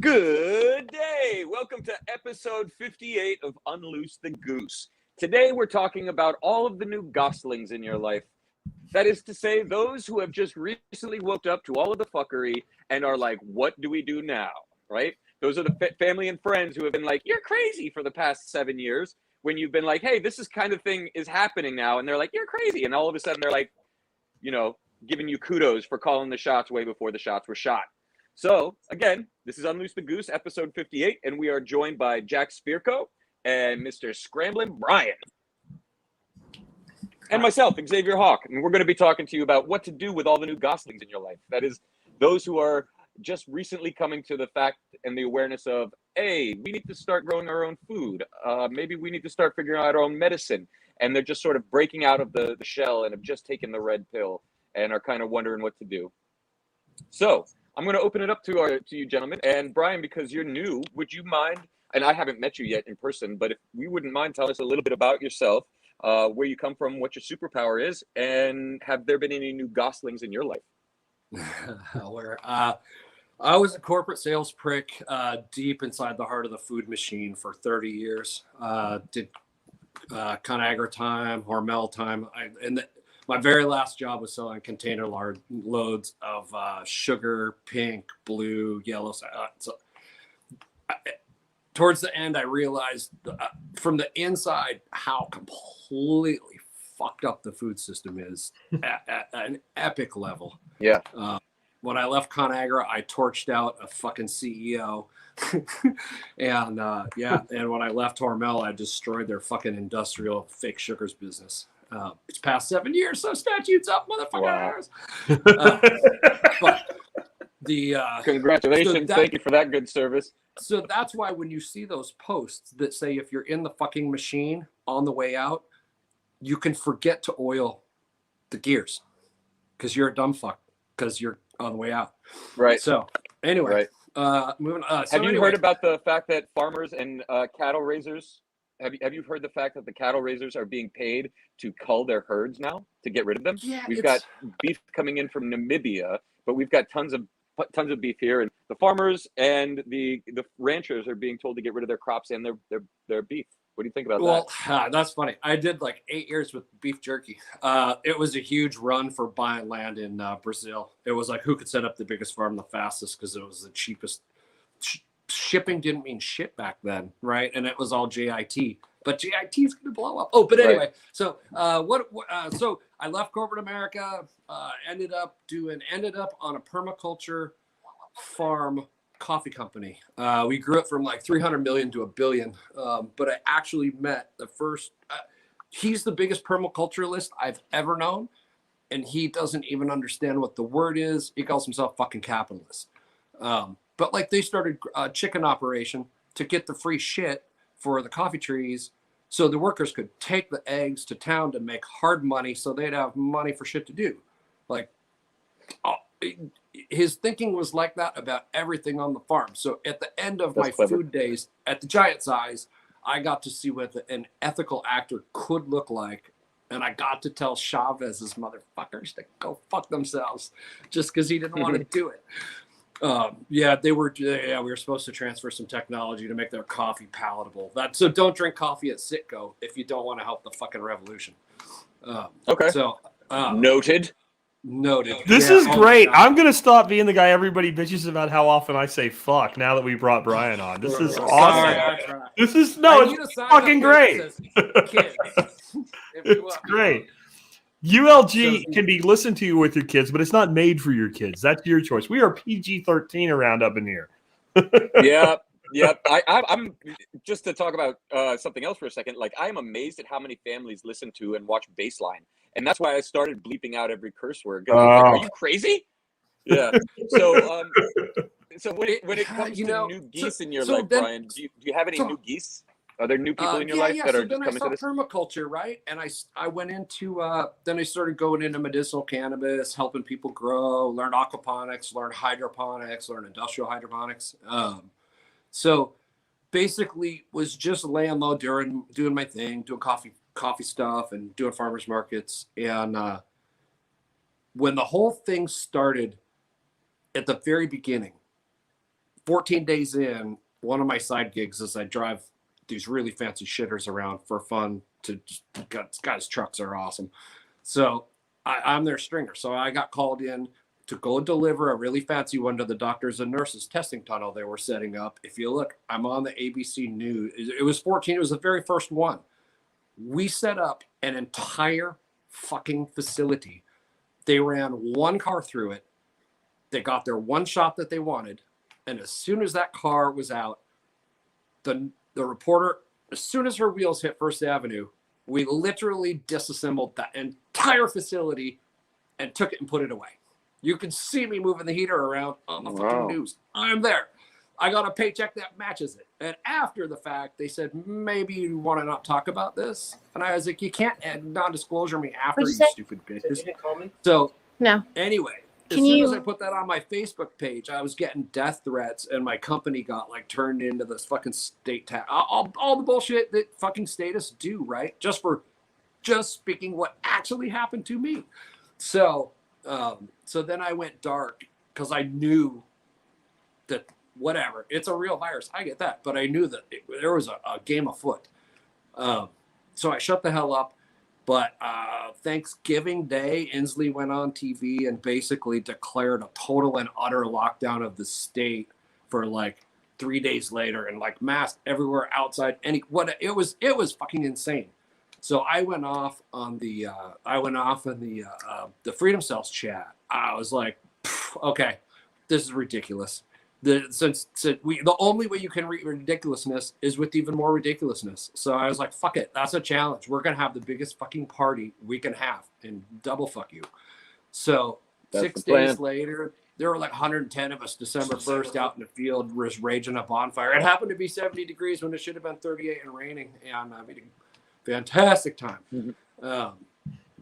Good day. Welcome to episode 58 of Unloose the Goose. Today we're talking about all of the new goslings in your life. That is to say, those who have just recently woke up to all of the fuckery and are like, what do we do now? Right? Those are the family and friends who have been like, you're crazy for the past 7 years. When you've been like, hey, this is kind of thing is happening now. And they're like, you're crazy. And all of a sudden they're like, giving you kudos for calling the shots way before the shots were shot. So, again, this is Unloose the Goose, episode 58, and we are joined by Jack Spirko and Mr. Scrambling Brian. And myself, Xavier Hawk. And we're going to be talking to you about what to do with all the new goslings in your life. That is, those who are just recently coming to the fact and the awareness of, hey, we need to start growing our own food. Maybe we need to start figuring out our own medicine. And they're just sort of breaking out of the shell and have just taken the red pill and are kind of wondering what to do. So, I'm going to open it up to you gentlemen. And Brian, because you're new, would you mind, and I haven't met you yet in person, but if we wouldn't mind, tell us a little bit about yourself, where you come from, what your superpower is, and have there been any new goslings in your life? I was a corporate sales prick deep inside the heart of the food machine for 30 years. Did ConAgra time, Hormel time, my very last job was selling container loads of sugar, pink, blue, yellow. Towards the end, I realized from the inside how completely fucked up the food system is at an epic level. Yeah. When I left ConAgra, I torched out a fucking CEO. And when I left Hormel, I destroyed their fucking industrial fake sugars business. It's past 7 years, so statutes up, motherfuckers. Wow. Congratulations, thank you for that good service. So that's why when you see those posts that say if you're in the fucking machine on the way out, you can forget to oil the gears because you're a dumb fuck because you're on the way out. Right. So anyway, moving on. Have you heard about the fact that farmers and cattle raisers? Have you heard the fact that the cattle raisers are being paid to cull their herds now to get rid of them? Yeah, we've got beef coming in from Namibia, but we've got tons of beef here, and the farmers and the ranchers are being told to get rid of their crops and their beef. What do you think about that? Well, that's funny. I did like 8 years with beef jerky. It was a huge run for buying land in Brazil. It was like who could set up the biggest farm the fastest because it was the cheapest. Shipping didn't mean shit back then, right? And it was all JIT, but JIT is going to blow up. Oh, but anyway, right. So so I left corporate America, ended up on a permaculture farm coffee company. We grew it from like 300 million to 1 billion. But I actually met the first, he's the biggest permaculturalist I've ever known. And he doesn't even understand what the word is. He calls himself fucking capitalist. But like they started a chicken operation to get the free shit for the coffee trees so the workers could take the eggs to town to make hard money so they'd have money for shit to do. Like his thinking was like that about everything on the farm. So at the end of my food days at the giant size, I got to see what an ethical actor could look like. And I got to tell Chavez's motherfuckers to go fuck themselves just because he didn't want to do it. We were supposed to transfer some technology to make their coffee palatable. So don't drink coffee at Citgo if you don't want to help the fucking revolution. Okay. So noted. This is great. I'm going to stop being the guy everybody bitches about how often I say fuck now that we brought Brian on. This is awesome. It's fucking great. It's great. ULG can be listened to with your kids, but it's not made for your kids. That's your choice. We are PG-13 around up in here. Yep. I'm just to talk about something else for a second. Like, I'm amazed at how many families listen to and watch Baseline, and that's why I started bleeping out every curse word. Like, are you crazy? Yeah. So, when it comes to new geese in your life, Brian, do you have any new geese? Are there new people in your life that are just coming to this? Permaculture, right? And I went into, then I started going into medicinal cannabis, helping people grow, learn aquaponics, learn hydroponics, learn industrial hydroponics. So basically was just laying low doing my thing, doing coffee stuff and doing farmers markets. And when the whole thing started at the very beginning, 14 days in, one of my side gigs is I drive these really fancy shitters around for fun to just, guys, trucks are awesome. So I'm their stringer. So I got called in to go deliver a really fancy one to the doctors and nurses testing tunnel they were setting up. If you look, I'm on the ABC News. It was 14. It was the very first one. We set up an entire fucking facility. They ran one car through it. They got their one shot that they wanted. And as soon as that car was out, the reporter, as soon as her wheels hit First Avenue, we literally disassembled that entire facility and took it and put it away. You can see me moving the heater around on the fucking news. I'm there. I got a paycheck that matches it. And after the fact, they said, maybe you want to not talk about this. And I was like, you can't add non-disclosure me after, you stupid bitches. So no. Anyway, as soon as I put that on my Facebook page, I was getting death threats, and my company got like turned into this fucking state tax. All the bullshit that fucking statists do, right? Just speaking what actually happened to me. So then I went dark because I knew that whatever, it's a real virus. I get that, but I knew that there was a game afoot. So I shut the hell up. But Thanksgiving Day, Inslee went on TV and basically declared a total and utter lockdown of the state for like 3 days later, and like masked everywhere outside. It was fucking insane. So I went off on the Freedom Cells chat. I was like, okay, this is ridiculous. The only way you can read ridiculousness is with even more ridiculousness. So I was like, fuck it. That's a challenge. We're going to have the biggest fucking party we can have and double fuck you. So that's 6 days later, there were like 110 of us December 1st out in the field, was raging a bonfire. It happened to be 70 degrees when it should have been 38 and raining. And I mean, fantastic time. Mm-hmm.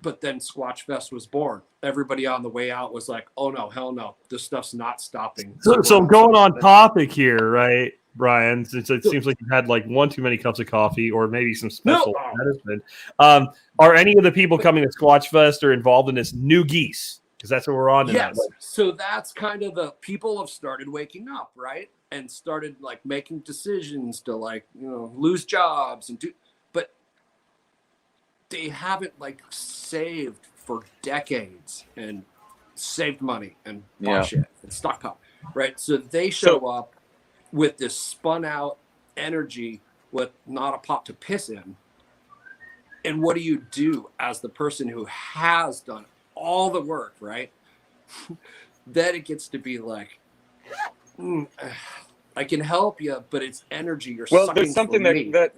But then Squatch Fest was born. Everybody on the way out was like, oh no, hell no. This stuff's not stopping. So going on topic here, right, Brian, since it seems like you've had like one too many cups of coffee or maybe some special medicine. Are any of the people coming to Squatch Fest or involved in this new Geese? Because that's what we're on tonight. Yes. So that's kind of the people have started waking up, right? And started like making decisions to like, lose jobs and do. They haven't like saved for decades and saved money and bought shit and stocked up, right? So they show up with this spun out energy with not a pot to piss in. And what do you do as the person who has done all the work, right? Then it gets to be like, I can help you, but it's energy you're sucking. Well, there's something there's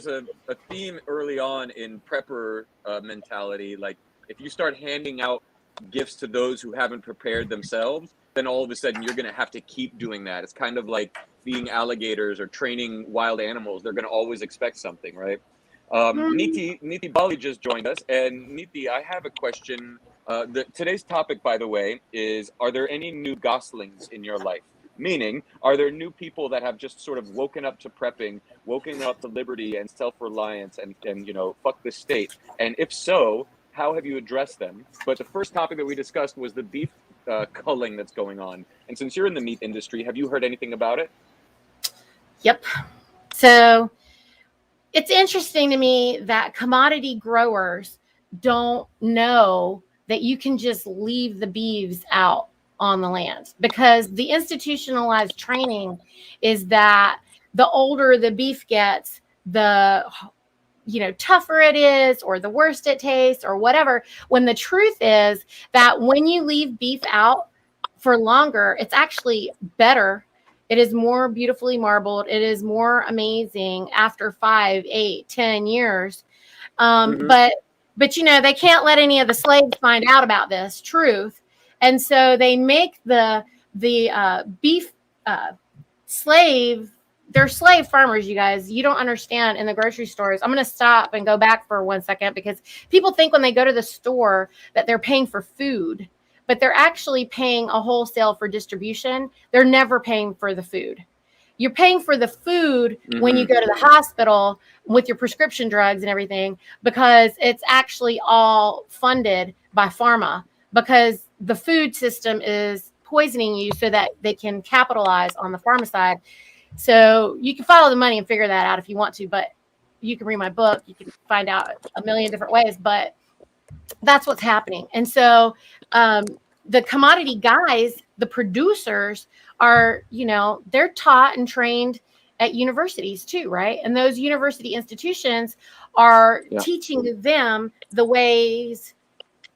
a theme early on in prepper mentality. Like if you start handing out gifts to those who haven't prepared themselves, then all of a sudden you're going to have to keep doing that. It's kind of like being alligators or training wild animals. They're going to always expect something, right? Niti Bali just joined us. And Niti, I have a question. Today's topic, by the way, is, are there any new goslings in your life? Meaning, are there new people that have just sort of woken up to prepping, woken up to liberty and self-reliance and fuck the state? And if so, how have you addressed them? But the first topic that we discussed was the beef culling that's going on. And since you're in the meat industry, have you heard anything about it? Yep. So it's interesting to me that commodity growers don't know that you can just leave the beeves out on the land, because the institutionalized training is that the older the beef gets, the tougher it is, or the worse it tastes, or whatever. When the truth is that when you leave beef out for longer, it's actually better. It is more beautifully marbled. It is more amazing after 5, 8, 10 years. But they can't let any of the slaves find out about this truth. And so they make the beef slave. They're slave farmers, you guys. You don't understand in the grocery stores. I'm going to stop and go back for 1 second, because people think when they go to the store that they're paying for food, but they're actually paying a wholesale for distribution. They're never paying for the food. You're paying for the food when you go to the hospital with your prescription drugs and everything, because it's actually all funded by pharma, because the food system is poisoning you so that they can capitalize on the pharmacide. So you can follow the money and figure that out if you want to, but you can read my book. You can find out a million different ways, but that's what's happening. And so the commodity guys, the producers are, they're taught and trained at universities too, right? And those university institutions are teaching them the ways.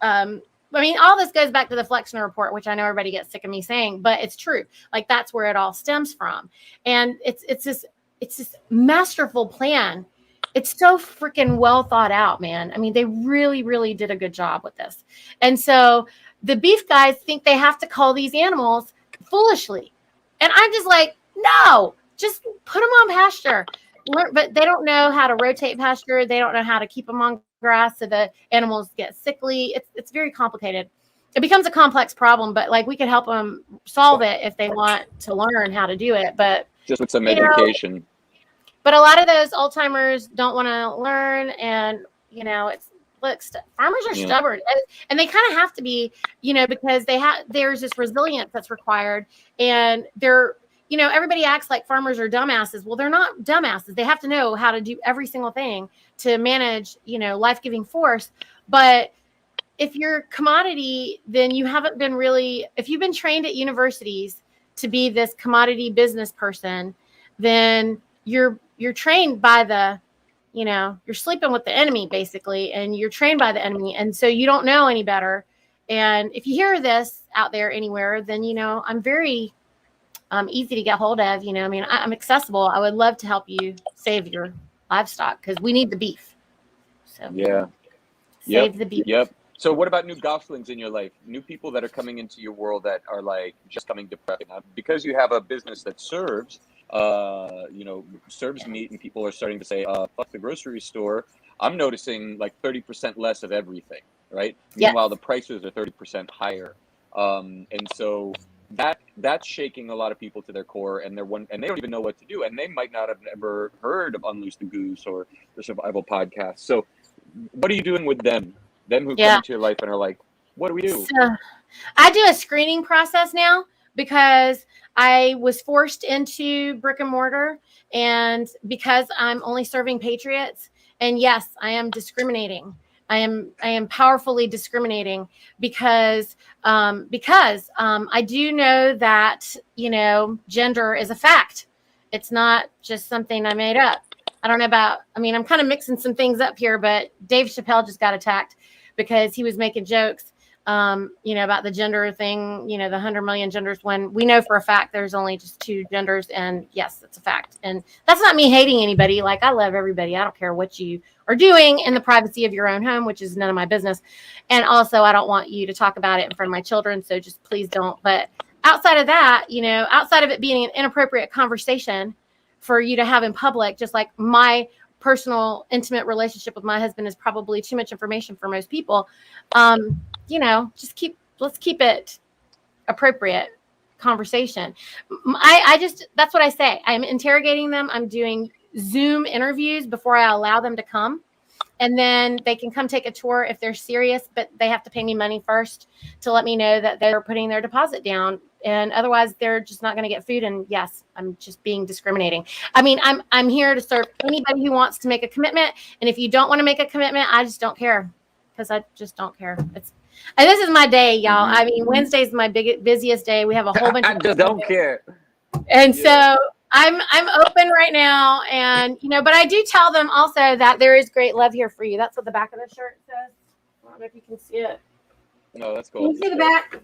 All this goes back to the Flexner report, which I know everybody gets sick of me saying, but it's true. Like that's where it all stems from. And it's this masterful plan. It's so freaking well thought out, man. I mean, they really, really did a good job with this. And so the beef guys think they have to cull these animals foolishly. And I'm just like, no, just put them on pasture. But they don't know how to rotate pasture. They don't know how to keep them on grass so the animals get sickly. It's very complicated. It becomes a complex problem, but like we could help them solve it if they want to learn how to do it. But just with some education. But a lot of those old timers don't want to learn, and farmers are stubborn, and they kind of have to be, because there's this resilience that's required, and they're. Everybody acts like farmers are dumbasses. Well, they're not dumbasses. They have to know how to do every single thing to manage, life-giving force. But if you're commodity, then you haven't been really, if you've been trained at universities to be this commodity business person, then you're trained by the, you're sleeping with the enemy basically, and you're trained by the enemy. And so you don't know any better. And if you hear this out there anywhere, then, I'm very easy to get hold of. I'm accessible. I would love to help you save your livestock because we need the beef. So save the beef. Yep. So what about new goslings in your life? New people that are coming into your world that are like just coming to prep. Because you have a business that serves meat, and people are starting to say, fuck the grocery store. I'm noticing like 30% less of everything, right? Yes. Meanwhile, the prices are 30% higher. And so that's shaking a lot of people to their core, and and they don't even know what to do, and they might not have ever heard of Unloose the Goose or the Survival Podcast. So what are you doing with them who come into your life and are like, what do we do? So I do a screening process now because I was forced into brick and mortar, and because I'm only serving patriots, and yes, I am discriminating. I am powerfully discriminating because I do know that, gender is a fact. It's not just something I made up. I don't know about, I'm kind of mixing some things up here, but Dave Chappelle just got attacked because he was making jokes, about the gender thing, the 100 million genders, when we know for a fact there's only just 2 genders. And yes, that's a fact. And that's not me hating anybody. Like, I love everybody. I don't care what you are doing in the privacy of your own home, which is none of my business. And also, I don't want you to talk about it in front of my children. So just please don't. But outside of that, outside of it being an inappropriate conversation for you to have in public, just like my personal intimate relationship with my husband is probably too much information for most people. Let's keep it appropriate conversation. That's what I say. I'm interrogating them. I'm doing Zoom interviews before I allow them to come. And then they can come take a tour if they're serious, but they have to pay me money first to let me know that they're putting their deposit down. And otherwise they're just not going to get food. And yes, I'm just being discriminating. I'm here to serve anybody who wants to make a commitment. And if you don't want to make a commitment, I just don't care, because I just don't care. And this is my day, y'all. Wednesday is my busiest day. We have a whole bunch of just don't care. And so I'm open right now, and but I do tell them also that there is great love here for you. That's what the back of the shirt says. I don't know if you can see it. No, that's cool. Can you see the back?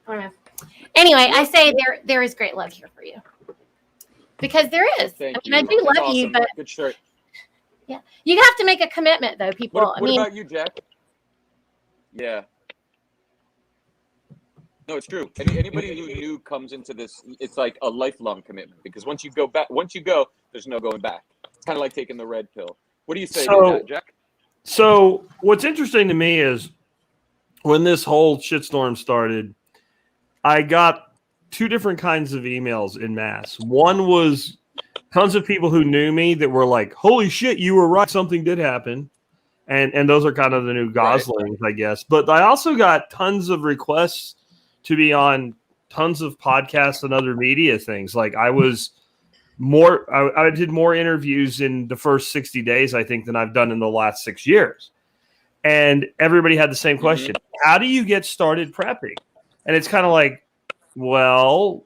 I don't know. Anyway, I say there is great love here for you, because there is. Thank you. I do love you, but good shirt. Yeah, you have to make a commitment, though, people. What about you, Jack? Yeah. No, it's true. Anybody who new comes into this, it's like a lifelong commitment, because once you go, there's no going back. It's kind of like taking the red pill. What do you say to that, Jack? So what's interesting to me is when this whole shitstorm started, I got 2 different kinds of emails en masse. One was tons of people who knew me that were like, holy shit, you were right, something did happen. And those are kind of the new goslings, right, I guess. But I also got tons of requests to be on tons of podcasts and other media things. Like I did more interviews in the first 60 days, I think, than I've done in the last 6 years. And everybody had the same question. How do you get started prepping? And it's kind of like, well,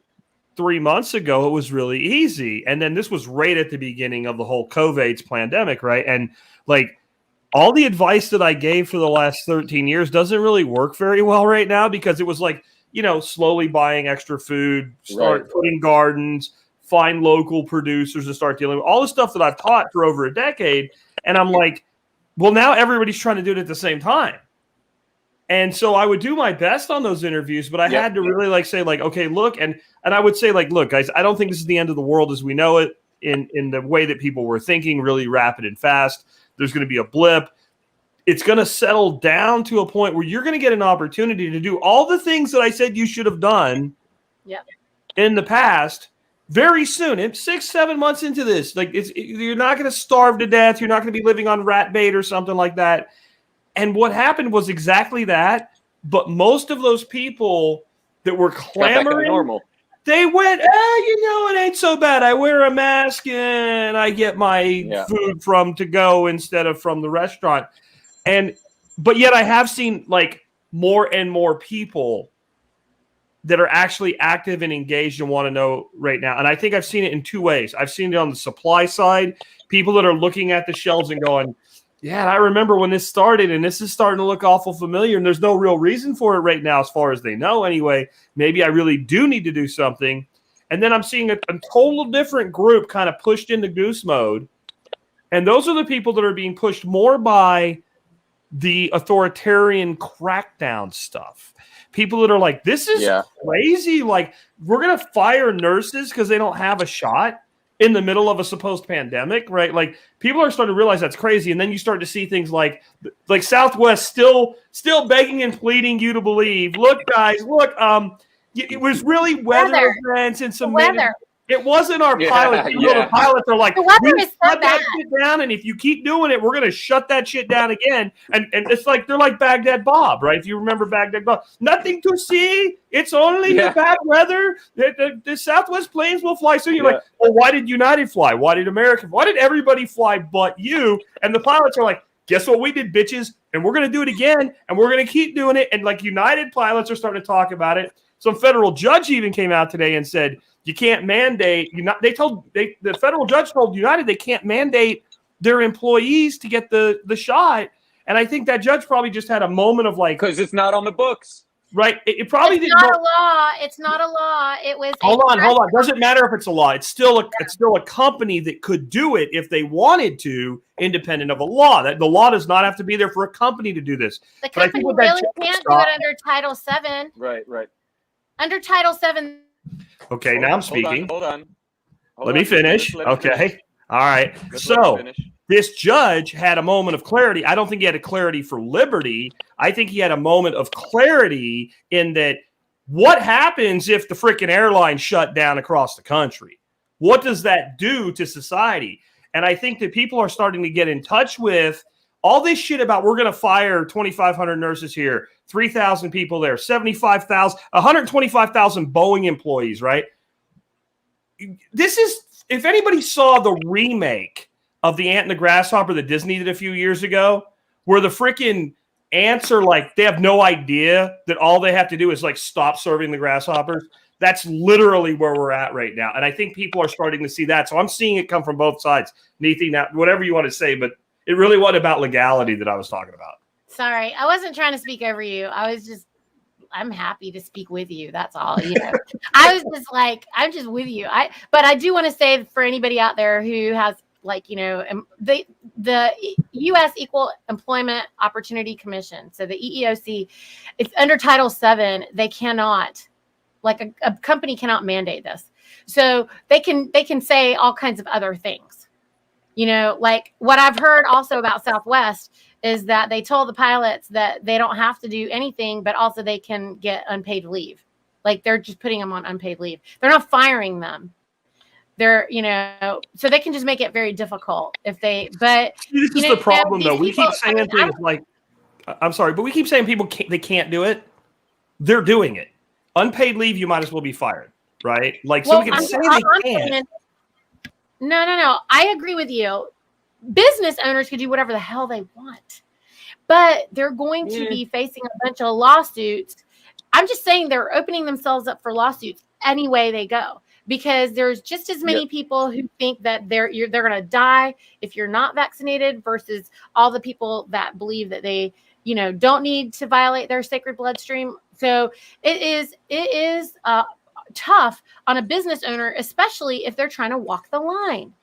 3 months ago, it was really easy. And then this was right at the beginning of the whole COVID pandemic, right? And like all the advice that I gave for the last 13 years doesn't really work very well right now, because it was like, slowly buying extra food, start putting gardens, find local producers to start dealing with all the stuff that I've taught for over a decade. And I'm like, well, now everybody's trying to do it at the same time. And so I would do my best on those interviews, but I had to really say okay, look, and I would say look, guys, I don't think this is the end of the world as we know it in the way that people were thinking, really rapid and fast. There's going to be a blip. It's going to settle down to a point where you're going to get an opportunity to do all the things that I said you should have done in the past very soon. It's 6-7 months into this. You're not going to starve to death. You're not going to be living on rat bait or something like that. And what happened was exactly that. But most of those people that were clamoring, they went, it ain't so bad. I wear a mask and I get my food from to go instead of from the restaurant. But yet I have seen more and more people that are actually active and engaged and want to know right now. And I think I've seen it in two ways. I've seen it on the supply side, people that are looking at the shelves and going, yeah, I remember when this started and this is starting to look awful familiar and there's no real reason for it right now as far as they know anyway. Maybe I really do need to do something. And then I'm seeing a total different group kind of pushed into goose mode. And those are the people that are being pushed more by the authoritarian crackdown stuff. People that are like, this is crazy. Like, we're going to fire nurses because they don't have a shot in the middle of a supposed pandemic, right? Like, people are starting to realize that's crazy. And then you start to see things like Southwest still begging and pleading you to believe, look, guys, look, it was really weather events and some weather. It wasn't our pilots. The pilots are like, we shut that shit down, and if you keep doing it, we're going to shut that shit down again. And it's like they're like Baghdad Bob, right? If you remember Baghdad Bob, nothing to see. It's only the bad weather. The Southwest planes will fly soon. You're like, well, why did United fly? Why did American? Why did everybody fly but you? And the pilots are like, guess what we did, bitches? And we're going to do it again, and we're going to keep doing it. And like United pilots are starting to talk about it. Some federal judge even came out today and said, you can't mandate. The federal judge told United they can't mandate their employees to get the shot. And I think that judge probably just had a moment of like, because it's not on the books, right? It probably didn't. Not a law. It's not a law. It was. Hold on. Doesn't matter if it's a law. It's still a company that could do it if they wanted to, independent of a law. That the law does not have to be there for a company to do this. The company really can't do it under Title VII. Right. Under Title VII. Okay, now I'm speaking. Hold on. Let me finish. Okay. All right. So this judge had a moment of clarity. I don't think he had a clarity for liberty. I think he had a moment of clarity in that what happens if the freaking airline shut down across the country? What does that do to society? And I think that people are starting to get in touch with all this shit about we're going to fire 2,500 nurses here, 3,000 people there, 75,000, 125,000 Boeing employees, right? This is, if anybody saw the remake of The Ant and the Grasshopper that Disney did a few years ago, where the freaking ants are like, they have no idea that all they have to do is like stop serving the grasshoppers. That's literally where we're at right now. And I think people are starting to see that. So I'm seeing it come from both sides. Neethi, now, whatever you want to say, but it really wasn't about legality that I was talking about. Sorry, I wasn't trying to speak over you. I'm happy to speak with you. That's all. I was just like, I'm just with you. But I do want to say for anybody out there who has the U.S. Equal Employment Opportunity Commission, so the EEOC, it's under Title VII. They cannot, like a company cannot mandate this. So they can say all kinds of other things. Like what I've heard also about Southwest is that they told the pilots that they don't have to do anything, but also they can get unpaid leave. Like they're just putting them on unpaid leave. They're not firing them. They're, so they can just make it very difficult if they, but this is the problem though. We keep saying things like, I'm sorry, but we keep saying they can't do it. They're doing it. unpaid leave, you might as well be fired, right? Like, so we can say they can't. No. I agree with you. Business owners can do whatever the hell they want, but they're going to be facing a bunch of lawsuits. I'm just saying they're opening themselves up for lawsuits any way they go, because there's just as many people who think that they're going to die if you're not vaccinated versus all the people that believe that they, don't need to violate their sacred bloodstream. So it is tough on a business owner, especially if they're trying to walk the line.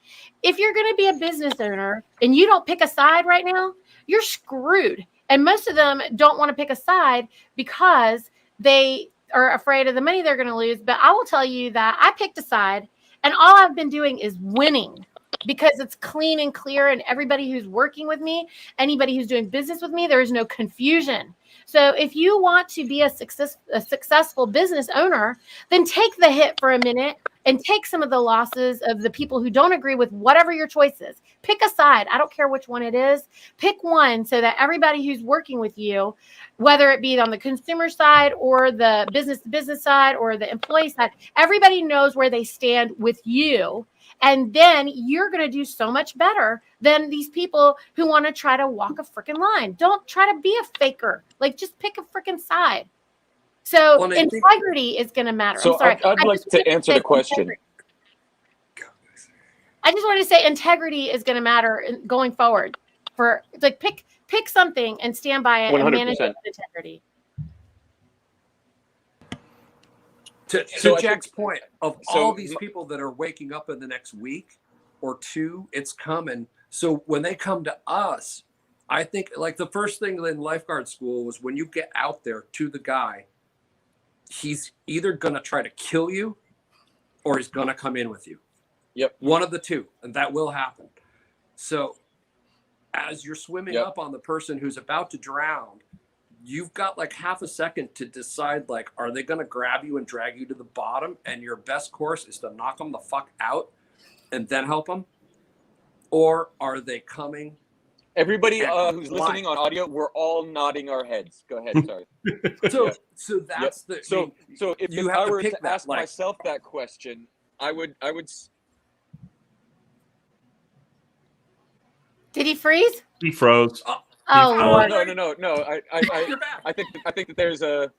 If you're going to be a business owner and you don't pick a side right now, you're screwed. And most of them don't want to pick a side because they are afraid of the money they're going to lose. But I will tell you that I picked a side, and all I've been doing is winning, because it's clean and clear, and everybody who's working with me, anybody who's doing business with me, there is no confusion. So if you want to be a successful business owner, then take the hit for a minute and take some of the losses of the people who don't agree with whatever your choice is. Pick a side. I don't care which one it is. Pick one so that everybody who's working with you, whether it be on the consumer side or the business side or the employee side, everybody knows where they stand with you. And then you're going to do so much better than these people who want to try to walk a freaking line. Don't try to be a faker. Like, just pick a freaking side. So integrity is going to matter. So I'm sorry. I'd like to answer the question. I just wanted to say integrity is going to matter going forward. For like, pick something and stand by it 100%. And manage it with integrity. To Jack's point, of all these people that are waking up in the next week or two, it's coming. So when they come to us, I think like the first thing in lifeguard school was when you get out there to the guy, he's either going to try to kill you or he's going to come in with you. Yep. One of the two, and that will happen. So as you're swimming up on the person who's about to drown, you've got like half a second to decide, like, are they going to grab you and drag you to the bottom? And your best course is to knock them the fuck out and then help them. Or are they coming? Everybody who's listening on audio, we're all nodding our heads. Go ahead. Sorry. So that's the. So if I were to ask myself that question, I would. Did he freeze? He froze. Oh, Lord. No. I think that there's a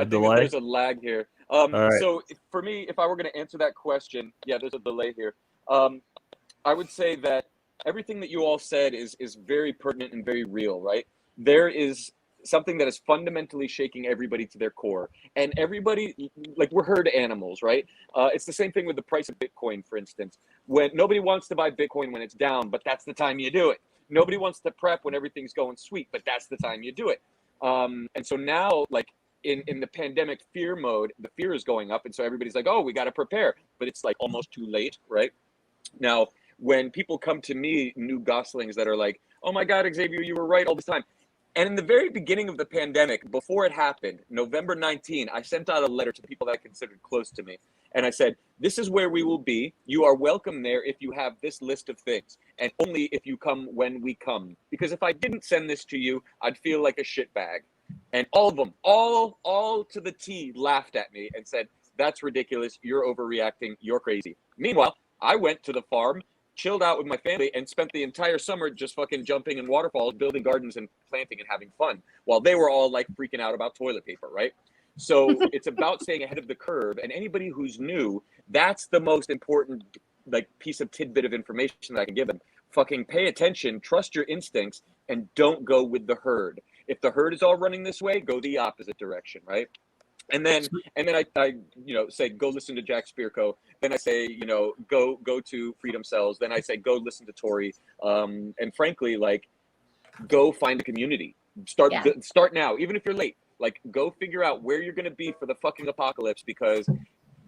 delay. There's a lag here. Right. So for me, if I were going to answer that question, there's a delay here. I would say that everything that you all said is very pertinent and very real, right? There is something that is fundamentally shaking everybody to their core, and everybody, like, we're herd animals, right? It's the same thing with the price of Bitcoin, for instance. When nobody wants to buy Bitcoin when it's down, but that's the time you do it. Nobody wants to prep when everything's going sweet, but that's the time you do it. And so now, like, in the pandemic fear mode, the fear is going up. And so everybody's like, oh, we got to prepare. But it's like almost too late, right? Now, when people come to me, new goslings that are like, oh my God, Xavier, you were right all this time. And in the very beginning of the pandemic, before it happened, November 19, I sent out a letter to people that I considered close to me. And I said, this is where we will be. You are welcome there if you have this list of things, and only if you come when we come. Because if I didn't send this to you, I'd feel like a shitbag. And all of them, all to the T, laughed at me and said, that's ridiculous. You're overreacting. You're crazy. Meanwhile, I went to the farm, chilled out with my family, and spent the entire summer just fucking jumping in waterfalls, building gardens and planting and having fun, while they were all like freaking out about toilet paper, right? So it's about staying ahead of the curve. And anybody who's new, that's the most important like piece of tidbit of information that I can give them. Fucking pay attention, trust your instincts, and don't go with the herd. If the herd is all running this way, go the opposite direction, right? And then I say, go listen to Jack Spirko. Then I say, go to Freedom Cells. Then I say, go listen to Tori. And frankly, like, go find a community. Start now, even if you're late. Like, go figure out where you're going to be for the fucking apocalypse, because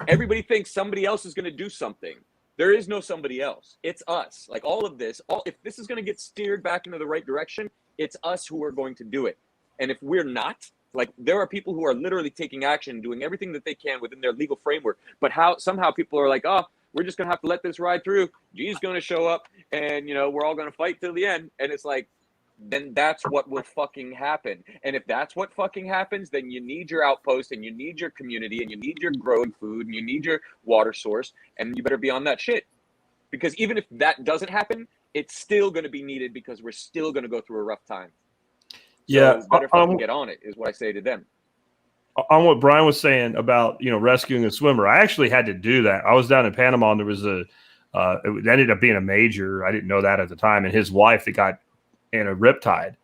everybody thinks somebody else is going to do something. There is no somebody else. It's us. Like, all of this, if this is going to get steered back into the right direction, it's us who are going to do it. And if we're not, like, there are people who are literally taking action, doing everything that they can within their legal framework. But somehow people are like, oh, we're just going to have to let this ride through. Gee's going to show up and, we're all going to fight till the end. And it's like, then that's what will fucking happen. And if that's what fucking happens, then you need your outpost and you need your community and you need your growing food and you need your water source, and you better be on that shit. Because even if that doesn't happen, it's still going to be needed because we're still going to go through a rough time. So Yeah, better fucking get on it is what I say to them. On what Brian was saying about, rescuing a swimmer, I actually had to do that. I was down in Panama and there was it ended up being a major. I didn't know that at the time. And his wife, they got in a riptide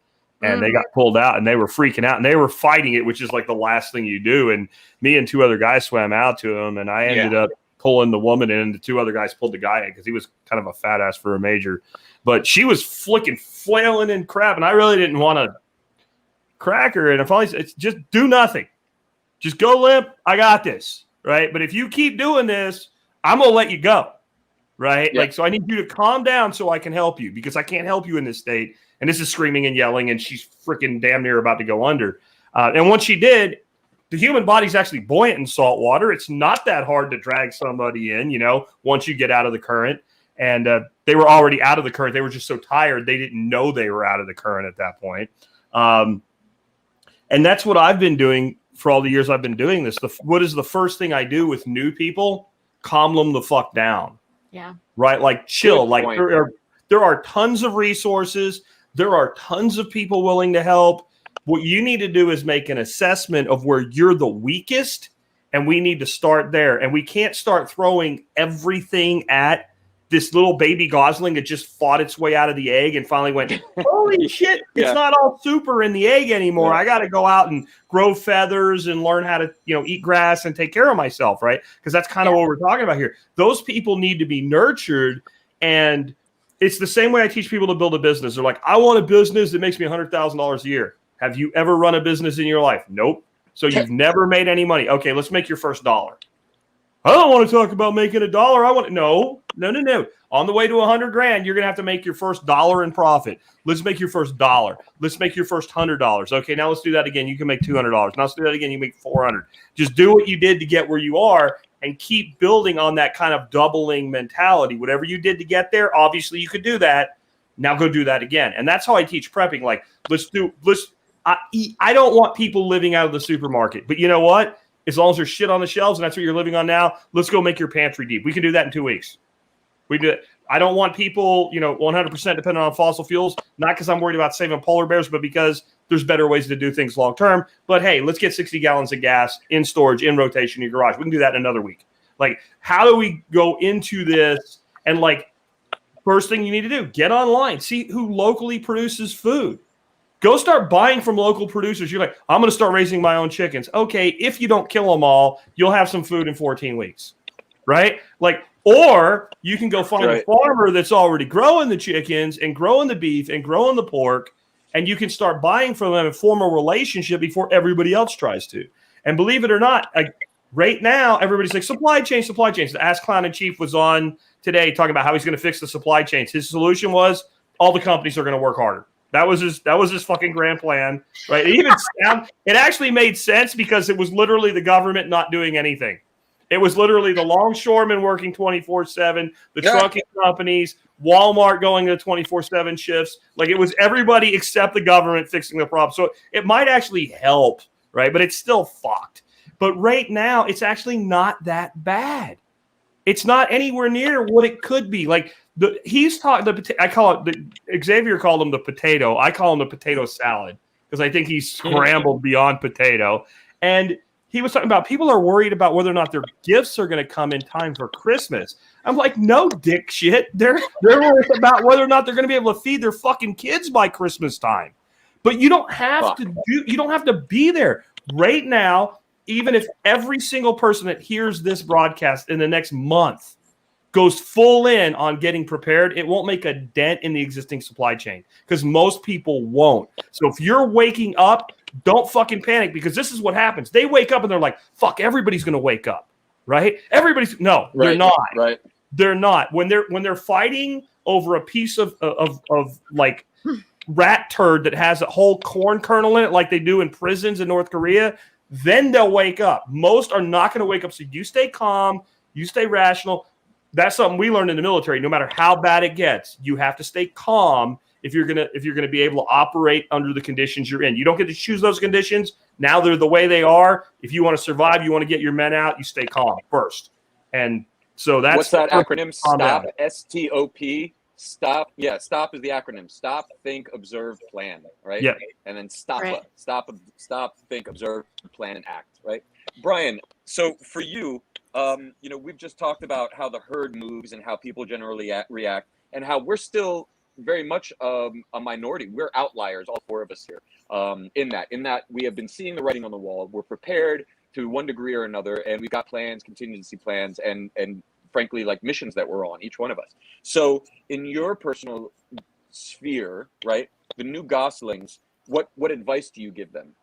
and they got pulled out and they were freaking out and they were fighting it, which is like the last thing you do. And me and two other guys swam out to him and I ended up pulling the woman in and the two other guys pulled the guy in because he was kind of a fat ass for a major. But she was flailing and crap. And I really didn't want to crack her. And I finally said, it's just do nothing. Just go limp. I got this. Right. But if you keep doing this, I'm going to let you go. Right. Yeah. So I need you to calm down so I can help you because I can't help you in this state. And this is screaming and yelling and she's freaking damn near about to go under. And once she did, the human body's actually buoyant in salt water. It's not that hard to drag somebody in, once you get out of the current. And they were already out of the current. They were just so tired. They didn't know they were out of the current at that point. And that's what I've been doing for all the years I've been doing this. What is the first thing I do with new people? Calm them the fuck down. Yeah. Right. Like chill. Good Like point. there are tons of resources. There are tons of people willing to help. What you need to do is make an assessment of where you're the weakest. And we need to start there. And we can't start throwing everything at this little baby gosling that just fought its way out of the egg and finally went, holy shit, it's not all super in the egg anymore. I got to go out and grow feathers and learn how to, eat grass and take care of myself, right? Because that's kind of what we're talking about here. Those people need to be nurtured. And it's the same way I teach people to build a business. They're like, I want a business that makes me $100,000 a year. Have you ever run a business in your life? Nope. So you've never made any money. Okay, let's make your first dollar. I don't want to talk about making $1. I want to no. On the way to $100,000, you're going to have to make your first $1 in profit. Let's make your first $1. Let's make your first $100. Okay, now let's do that again. You can make $200. Now let's do that again. You make $400. Just do what you did to get where you are and keep building on that kind of doubling mentality. Whatever you did to get there, obviously you could do that. Now go do that again. And that's how I teach prepping. Like, I don't want people living out of the supermarket. But you know what? As long as there's shit on the shelves and that's what you're living on now, let's go make your pantry deep. We can do that in 2 weeks. We do it. I don't want people, 100% dependent on fossil fuels, not because I'm worried about saving polar bears, but because there's better ways to do things long term. But hey, let's get 60 gallons of gas in storage, in rotation in your garage. We can do that in another week. Like, how do we go into this? And first thing you need to do, get online, see who locally produces food. Go start buying from local producers. You're like, I'm going to start raising my own chickens. Okay, if you don't kill them all, you'll have some food in 14 weeks, right? Or you can go find a farmer that's already growing the chickens and growing the beef and growing the pork, and you can start buying from them and form a relationship before everybody else tries to. And believe it or not, right now, everybody's like, supply chains. The Ask Clown in Chief was on today talking about how he's going to fix the supply chains. His solution was all the companies are going to work harder. That was his fucking grand plan, right? It actually made sense because it was literally the government not doing anything. It was literally the longshoremen working 24/7, the trucking companies, Walmart going to 24/7 shifts. It was everybody except the government fixing the problem. So it might actually help, right? But it's still fucked. But right now, it's actually not that bad. It's not anywhere near what it could be. I call it Xavier called him the potato. I call him the potato salad because I think he's scrambled beyond potato. And he was talking about people are worried about whether or not their gifts are going to come in time for Christmas. I'm like, no, dick shit. They're worried about whether or not they're going to be able to feed their fucking kids by Christmas time. But you don't have to be there right now. Even if every single person that hears this broadcast in the next month goes full in on getting prepared, it won't make a dent in the existing supply chain because most people won't. So if you're waking up, don't fucking panic because this is what happens. They wake up and they're like, fuck, everybody's going to wake up, right? They're not. Right. They're not. When they're fighting over a piece of rat turd that has a whole corn kernel in it like they do in prisons in North Korea, then they'll wake up. Most are not going to wake up. So you stay calm, you stay rational. That's something we learned in the military. No matter how bad it gets, you have to stay calm if you're gonna be able to operate under the conditions you're in. You don't get to choose those conditions. Now they're the way they are. If you want to survive, you want to get your men out, you stay calm first. And so that's what's that acronym? Calm Stop. down. STOP. Stop. Yeah, stop is the acronym. Stop, think, observe, plan. Right. Yeah. And then stop. Right. Stop. Think, observe, plan, and act. Right. Brian. So for you, we've just talked about how the herd moves and how people generally react, and how we're still very much a minority. We're outliers, all four of us here. In that we have been seeing the writing on the wall. We're prepared to one degree or another, and we've got plans, contingency plans, and frankly, like missions that we're on, each one of us. So in your personal sphere, right, the new goslings, what advice do you give them?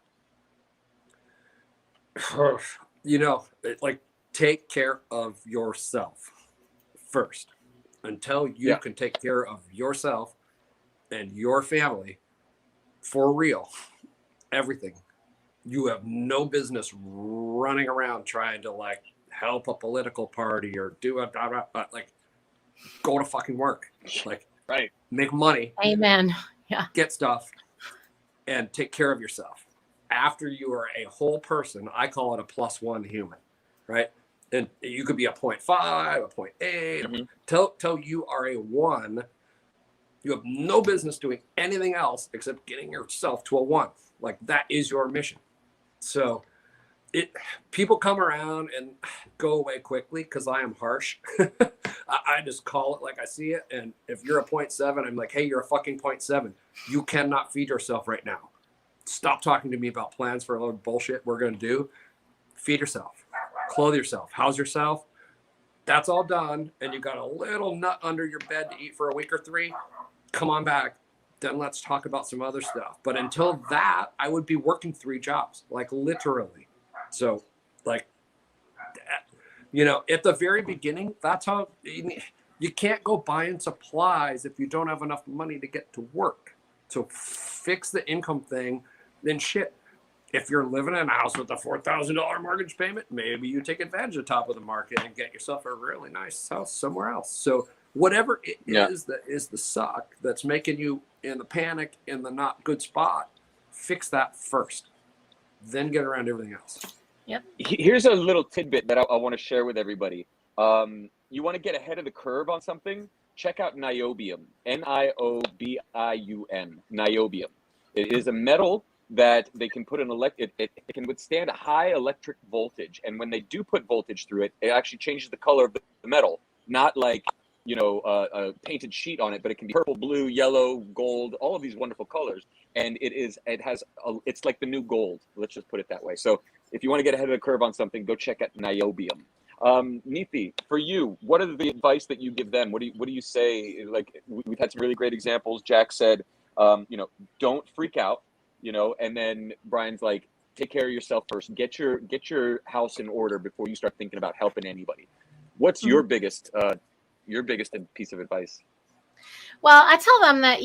Take care of yourself first. Until you can take care of yourself and your family for real, everything, you have no business running around trying to help a political party or do go to fucking work, right, make money, Amen. Yeah, get stuff, and take care of yourself. After you are a whole person, I call it a +1 human, right? And you could be a 0.5, a 0.8, till you are a 1. You have no business doing anything else except getting yourself to a 1. That is your mission. So people come around and go away quickly because I am harsh. I just call it like I see it. And if you're a 0.7, I'm like, hey, you're a fucking 0.7. You cannot feed yourself right now. Stop talking to me about plans for a little bullshit we're going to do. Feed yourself. Clothe yourself, house yourself. That's all done. And you got a little nut under your bed to eat for a week or 3. Come on back. Then let's talk about some other stuff. But until that, I would be working 3 jobs, literally. So, at the very beginning, that's how you can't go buying supplies if you don't have enough money to get to work. So fix the income thing, then shit. If you're living in a house with a $4,000 mortgage payment, maybe you take advantage of the top of the market and get yourself a really nice house somewhere else. So whatever it is that is the suck that's making you in the panic, in the not good spot, fix that first. Then get around everything else. Yep. Here's a little tidbit that I want to share with everybody. You want to get ahead of the curve on something? Check out niobium. Niobium. Niobium. It is a metal that they can put it can withstand a high electric voltage, and when they do put voltage through it, it actually changes the color of the metal, not a painted sheet on it, but it can be purple, blue, yellow, gold, all of these wonderful colors, and it's like the new gold. Let's just put it that way. So if you want to get ahead of the curve on something, go check out niobium. Neethi, for you, what are the advice that you give them? What do you say? We've had some really great examples. Jack said, don't freak out. And then Brian's like, take care of yourself first. Get your house in order before you start thinking about helping anybody. What's your biggest piece of advice? Well, I tell them that,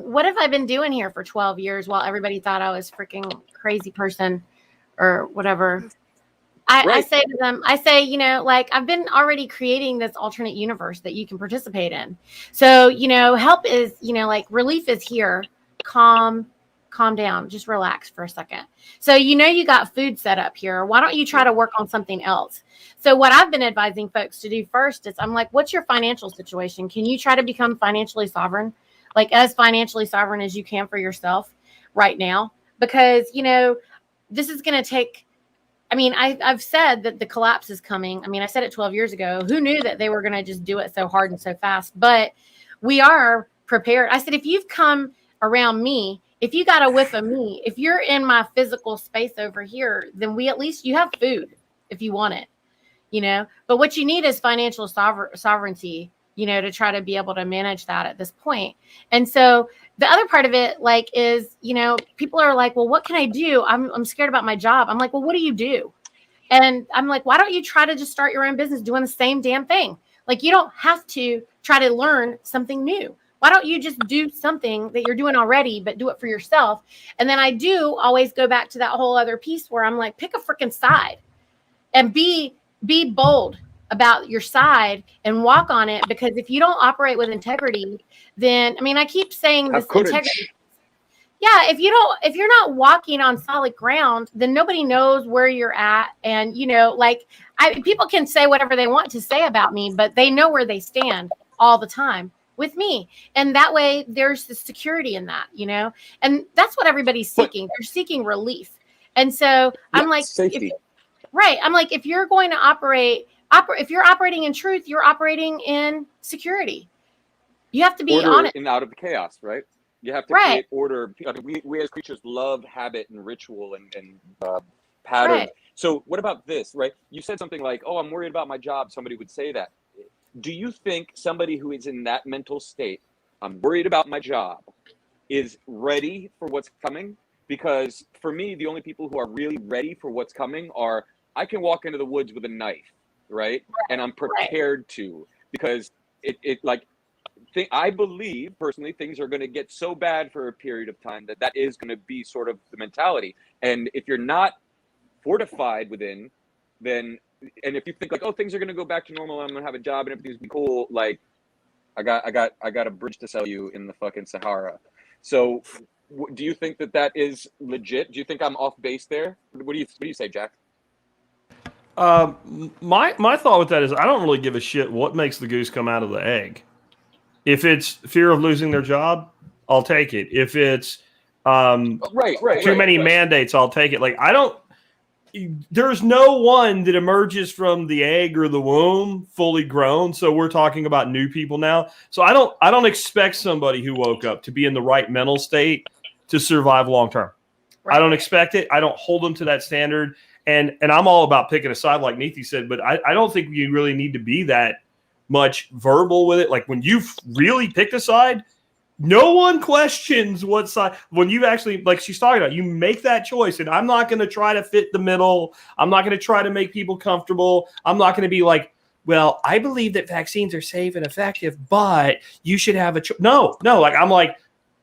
what have I been doing here for 12 years while everybody thought I was freaking crazy person or whatever? I say to them, I've been already creating this alternate universe that you can participate in. So, help is, relief is here. Calm down, just relax for a second. So, you got food set up here. Why don't you try to work on something else? So what I've been advising folks to do first is I'm like, what's your financial situation? Can you try to become financially sovereign? As financially sovereign as you can for yourself right now? Because, this is going to take, I've said that the collapse is coming. I said it 12 years ago. Who knew that they were going to just do it so hard and so fast? But we are prepared. I said, if you've come around me, if you got a whiff of me, if you're in my physical space over here, then you have food if you want it, but what you need is financial sovereignty, to try to be able to manage that at this point. And so the other part of it, is, people are like, well, what can I do? I'm scared about my job. I'm like, well, what do you do? And I'm like, why don't you try to just start your own business doing the same damn thing? You don't have to try to learn something new. Why don't you just do something that you're doing already, but do it for yourself? And then I do always go back to that whole other piece where I'm like, pick a freaking side and be bold about your side and walk on it, because if you don't operate with integrity, then, I mean, I keep saying this integrity. Yeah, if you're not walking on solid ground, then nobody knows where you're at. And, you know, like, people can say whatever they want to say about me, but they know where they stand all the time with me. And that way there's the security in that, you know, and that's what everybody's seeking. They're seeking relief. And so I'm like, safety. I'm like, if you're going to operate, if you're operating in truth, you're operating in security. You have to be honest. And out of the chaos, right? You have to create order. I mean, we as creatures love habit and ritual and pattern. Right. So what about this, right? You said something like, oh, I'm worried about my job. Somebody would say that. Do you think somebody who is in that mental state, I'm worried about my job, is ready for what's coming? Because for me, the only people who are really ready for what's coming are, I can walk into the woods with a knife, right? And I'm prepared to, because I believe personally things are going to get so bad for a period of time that is going to be sort of the mentality. And if you're not fortified within, then, and if you think like, oh, things are going to go back to normal, I'm going to have a job and everything's going to be cool, like I got a bridge to sell you in the fucking Sahara. So do you think that is legit? Do you think I'm off base there? What do you say, Jack? My thought with that is, I don't really give a shit what makes the goose come out of the egg. If it's fear of losing their job, I'll take it. If it's too many mandates, I'll take it. Like, there's no one that emerges from the egg or the womb fully grown. So we're talking about new people now. So I don't expect somebody who woke up to be in the right mental state to survive long term. Right. I don't expect it. I don't hold them to that standard. And I'm all about picking a side, like Neethi said, but I don't think you really need to be that much verbal with it. Like, when you've really picked a side, no one questions what side. When you actually, like she's talking about, you make that choice. And I'm not going to try to fit the middle. I'm not going to try to make people comfortable. I'm not going to be like, well, I believe that vaccines are safe and effective, but you should have a choice. No. Like, I'm like,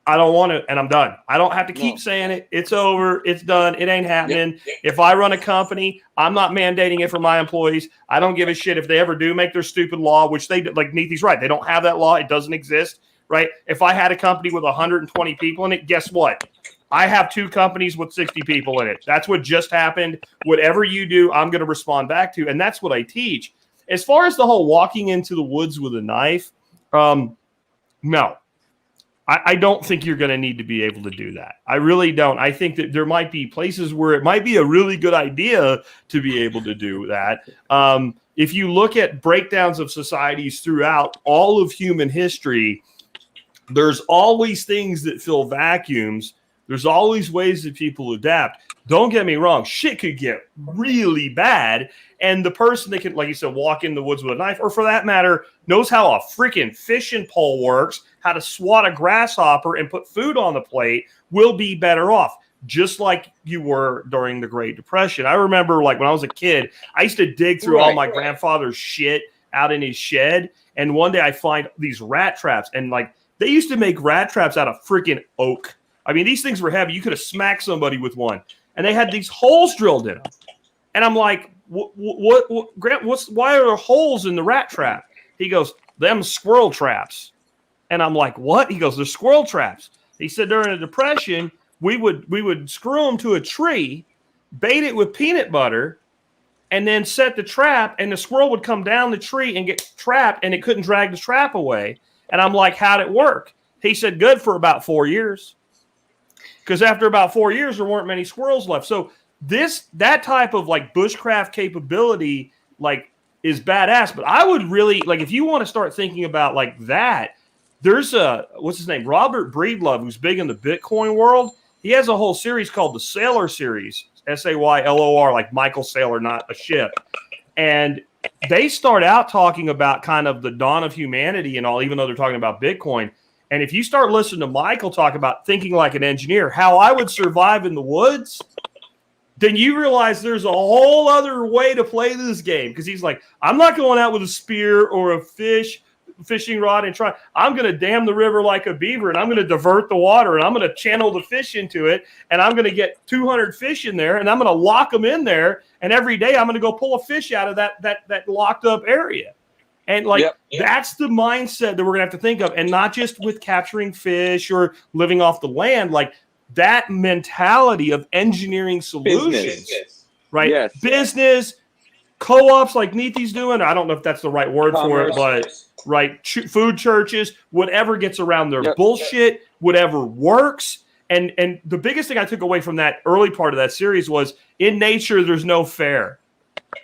I don't want to, and I'm done. I don't have to keep saying it. It's over. It's done. It ain't happening. Yep. If I run a company, I'm not mandating it for my employees. I don't give a shit if they ever do make their stupid law, which they, like Neethi's right. They don't have that law. It doesn't exist, right? If I had a company with 120 people in it, guess what? I have 2 companies with 60 people in it. That's what just happened. Whatever you do, I'm going to respond back to. And that's what I teach. As far as the whole walking into the woods with a knife, no. I don't think you're going to need to be able to do that. I really don't. I think that there might be places where it might be a really good idea to be able to do that. If you look at breakdowns of societies throughout all of human history, there's always things that fill vacuums. There's always ways that people adapt. Don't get me wrong. Shit could get really bad. And the person that can, like you said, walk in the woods with a knife, or for that matter, knows how a freaking fishing pole works, how to swat a grasshopper and put food on the plate, will be better off, just like you were during the Great Depression. I remember, like, when I was a kid, I used to dig through all my grandfather's shit out in his shed. And one day I find these rat traps. And, like, they used to make rat traps out of freaking oak. I mean, these things were heavy. You could have smacked somebody with one. And they had these holes drilled in them. And I'm like, Grant, why are there holes in the rat trap? He goes, them squirrel traps. And I'm like, what? He goes, they're squirrel traps. He said during the Depression, we would screw them to a tree, bait it with peanut butter, and then set the trap, and the squirrel would come down the tree and get trapped, and it couldn't drag the trap away. And I'm like, how'd it work? He said, good for about 4 years. Because after about 4 years, there weren't many squirrels left. So that type of, like, bushcraft capability, like, is badass. But I would really, like, if you want to start thinking about, like, that, there's what's his name? Robert Breedlove, who's big in the Bitcoin world. He has a whole series called the Sailor series, Saylor, like Michael Saylor, not a ship. And they start out talking about kind of the dawn of humanity and all, even though they're talking about Bitcoin. And if you start listening to Michael talk about thinking like an engineer, how I would survive in the woods, then you realize there's a whole other way to play this game. Because he's like, I'm not going out with a spear or a fish fishing rod and try. I'm going to dam the river like a beaver, and I'm going to divert the water, and I'm going to channel the fish into it, and I'm going to get 200 fish in there, and I'm going to lock them in there, and every day I'm going to go pull a fish out of that locked up area. And that's the mindset that we're going to have to think of, and not just with capturing fish or living off the land, like that mentality of engineering solutions, right? Yes. Business, co-ops like Niti's doing. I don't know if that's the right word for it, but right, food churches, whatever gets around their bullshit, whatever works. And the biggest thing I took away from that early part of that series was, in nature, there's no fair.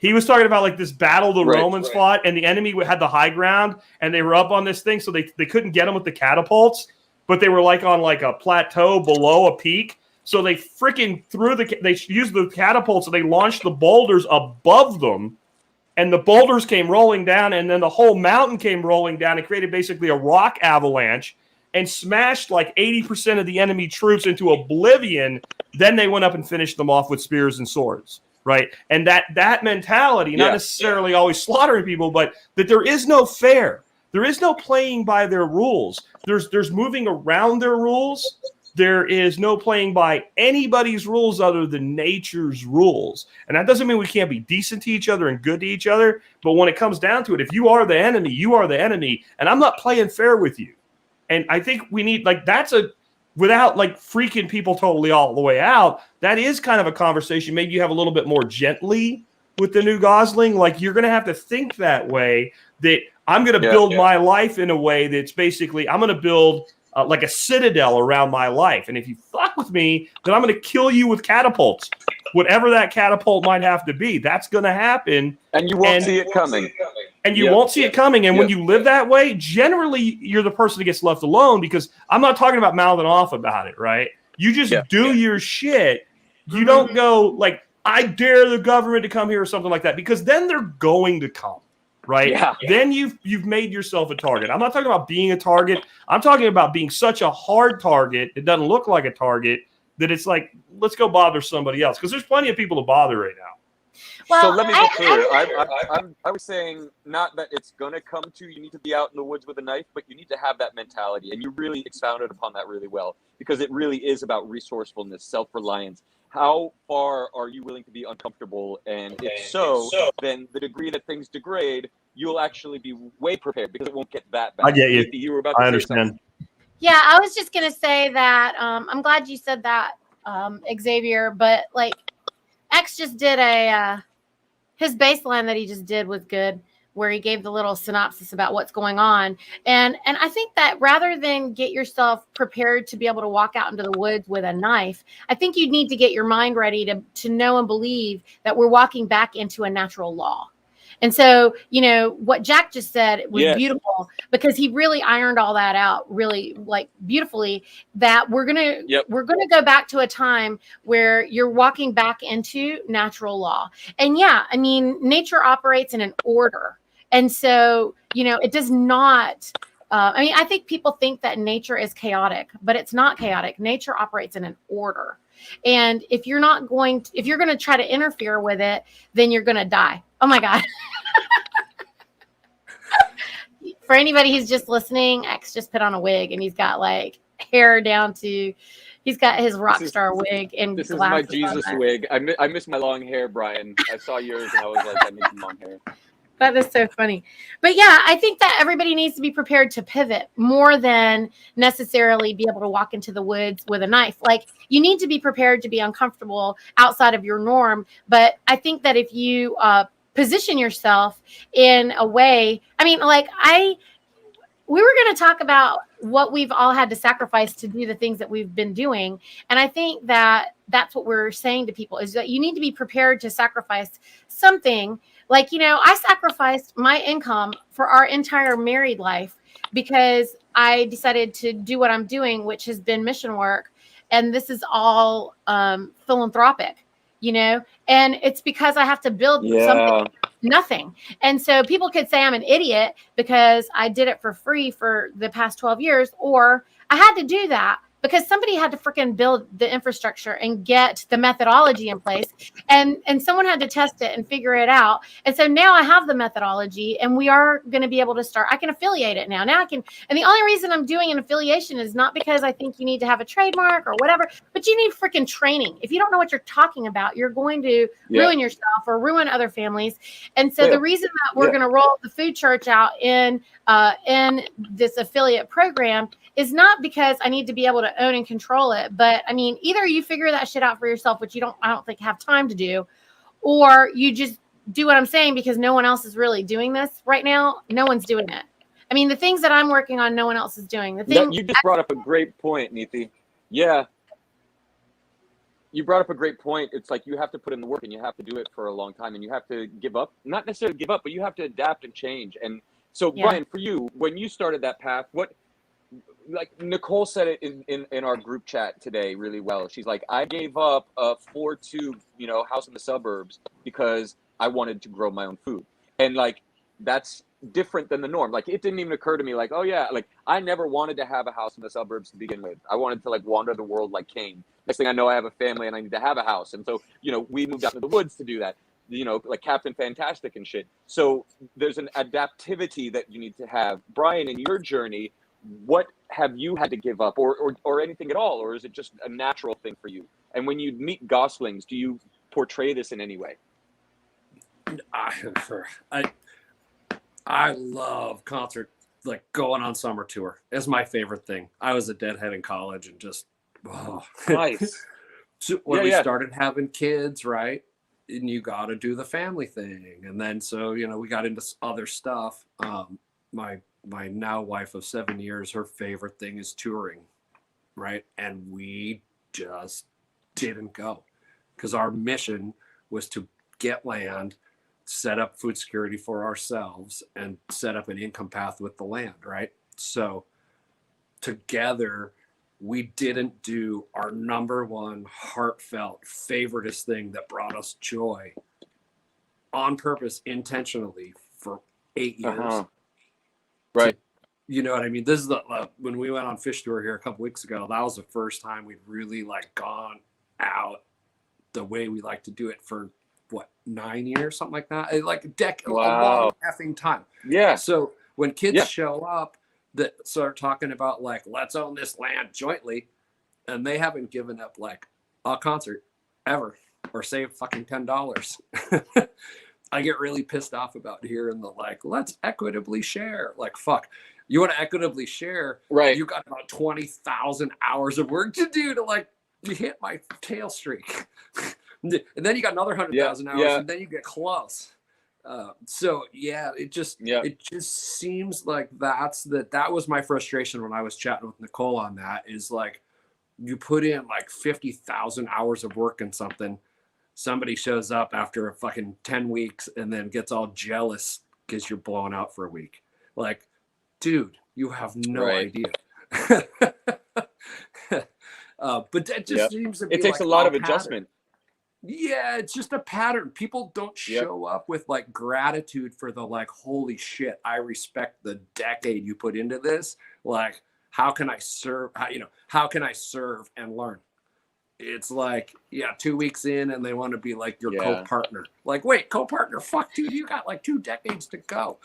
He was talking about like this battle the Romans fought, and the enemy had the high ground, and they were up on this thing, so they couldn't get them with the catapults, but they were like on like a plateau below a peak. So they freaking they used the catapults, and they launched the boulders above them, and the boulders came rolling down, and then the whole mountain came rolling down and created basically a rock avalanche and smashed like 80% of the enemy troops into oblivion. Then they went up and finished them off with spears and swords. Right. And that mentality, not necessarily always slaughtering people, but that there is no fair. There is no playing by their rules. There's moving around their rules. There is no playing by anybody's rules other than nature's rules. And that doesn't mean we can't be decent to each other and good to each other. But when it comes down to it, if you are the enemy, you are the enemy. And I'm not playing fair with you. And I think we need without like freaking people totally all the way out, that is kind of a conversation. Maybe you have a little bit more gently with the new Gosling. Like, you're going to have to think that way, that I'm going to build my life in a way that's basically, I'm going to build like a citadel around my life. And if you fuck with me, then I'm going to kill you with catapults. Whatever that catapult might have to be, that's going to happen. And you won't see it coming. And you won't see it coming. And when you live that way, generally you're the person that gets left alone, because I'm not talking about mouthing off about it, right? You just do your shit. You don't go like, I dare the government to come here or something like that, because then they're going to come, right? Then you've made yourself a target. I'm not talking about being a target. I'm talking about being such a hard target, it doesn't look like a target, that it's like, let's go bother somebody else, because there's plenty of people to bother right now. Well, so let me be clear. I was saying not that it's going to come to you need to be out in the woods with a knife, but you need to have that mentality. And you really expounded upon that really well, because it really is about resourcefulness, self-reliance. How far are you willing to be uncomfortable? And if so, then the degree that things degrade, you'll actually be way prepared, because it won't get that bad. I get you. You were about to I understand. Something. Yeah, I was just going to say that I'm glad you said that, Xavier, but like X just did his baseline that he just did was good, where he gave the little synopsis about what's going on. And I think that rather than get yourself prepared to be able to walk out into the woods with a knife, I think you need to get your mind ready to know and believe that we're walking back into a natural law. And so, what Jack just said was beautiful, because he really ironed all that out really like beautifully, that we're going to go back to a time where you're walking back into natural law. And nature operates in an order. And so, it does not, I think people think that nature is chaotic, but it's not chaotic. Nature operates in an order. And if you're going to try to interfere with it, then you're going to die. Oh my God. For anybody who's just listening, X just put on a wig, and he's got like hair down to, he's got his rock star wig and this is my Jesus wig. I miss my long hair, Brian. I saw yours and I was like, I need some long hair. That is so funny. But yeah, I think that everybody needs to be prepared to pivot more than necessarily be able to walk into the woods with a knife. Like, you need to be prepared to be uncomfortable outside of your norm. But I think that if you position yourself in a way, we were going to talk about what we've all had to sacrifice to do the things that we've been doing. And I think that that's what we're saying to people, is that you need to be prepared to sacrifice something. Like, I sacrificed my income for our entire married life because I decided to do what I'm doing, which has been mission work. And this is all philanthropic, and it's because I have to build something, nothing. And so people could say I'm an idiot because I did it for free for the past 12 years, or I had to do that because somebody had to freaking build the infrastructure and get the methodology in place, and someone had to test it and figure it out. And so now I have the methodology, and we are going to be able to start. I can affiliate it now. Now I can, and the only reason I'm doing an affiliation is not because I think you need to have a trademark or whatever, but you need freaking training. If you don't know what you're talking about, you're going to ruin yourself or ruin other families. And so the reason that we're going to roll the food church out in this affiliate program is not because I need to be able to own and control it, but I mean, either you figure that shit out for yourself, which I don't think have time to do, or you just do what I'm saying because no one else is really doing this right now. No one's doing it. I mean, the things that I'm working on, no one else is doing. The thing you just brought up a great point, Neethi. Yeah. You brought up a great point. It's like you have to put in the work and you have to do it for a long time, and you have to give up, not necessarily give up, but you have to adapt and change. And so, Brian, for you, when you started that path, like Nicole said it in our group chat today really well. She's like, I gave up a 4-2, house in the suburbs because I wanted to grow my own food. And like, that's different than the norm. Like, it didn't even occur to me like, oh yeah, like I never wanted to have a house in the suburbs to begin with. I wanted to like wander the world like Cain. Next thing I know, I have a family and I need to have a house. And so, we moved out to the woods to do that, like Captain Fantastic and shit. So there's an adaptivity that you need to have. Brian, in your journey, what have you had to give up or anything at all? Or is it just a natural thing for you? And when you meet goslings, do you portray this in any way? I love concert, like going on summer tour is my favorite thing. I was a deadhead in college and just, nice. So when we started having kids, right? And you got to do the family thing. And then, so, we got into other stuff. My now wife of 7 years, her favorite thing is touring, right? And we just didn't go because our mission was to get land, set up food security for ourselves, and set up an income path with the land, right? So together, we didn't do our number one heartfelt favoritist thing that brought us joy on purpose, intentionally, for 8 years. Right. You know what I mean? This is when we went on fish tour here a couple weeks ago, that was the first time we'd really like gone out the way we like to do it for 9 years, something like that. Like a decade, a long effing time. Yeah. So when kids show up that start talking about like, let's own this land jointly, and they haven't given up like a concert ever or saved fucking $10. I get really pissed off about hearing the like, let's equitably share. Like, fuck, you want to equitably share? Right. You got about 20,000 hours of work to do to like, you hit my tail streak. And then you got another 100,000 hours, and then you get close. It just seems like that was my frustration when I was chatting with Nicole on that, is like, you put in like 50,000 hours of work in something. Somebody shows up after a fucking 10 weeks and then gets all jealous because you're blown out for a week. Like, dude, you have no idea. But that just seems to be, it takes like a lot of pattern. Adjustment. Yeah, it's just a pattern. People don't show up with like gratitude for the like, holy shit, I respect the decade you put into this. Like, how can I serve? How can I serve and learn? It's like, 2 weeks in and they want to be like your co-partner. Like, wait, co-partner? Fuck, dude, you got like 2 decades to go.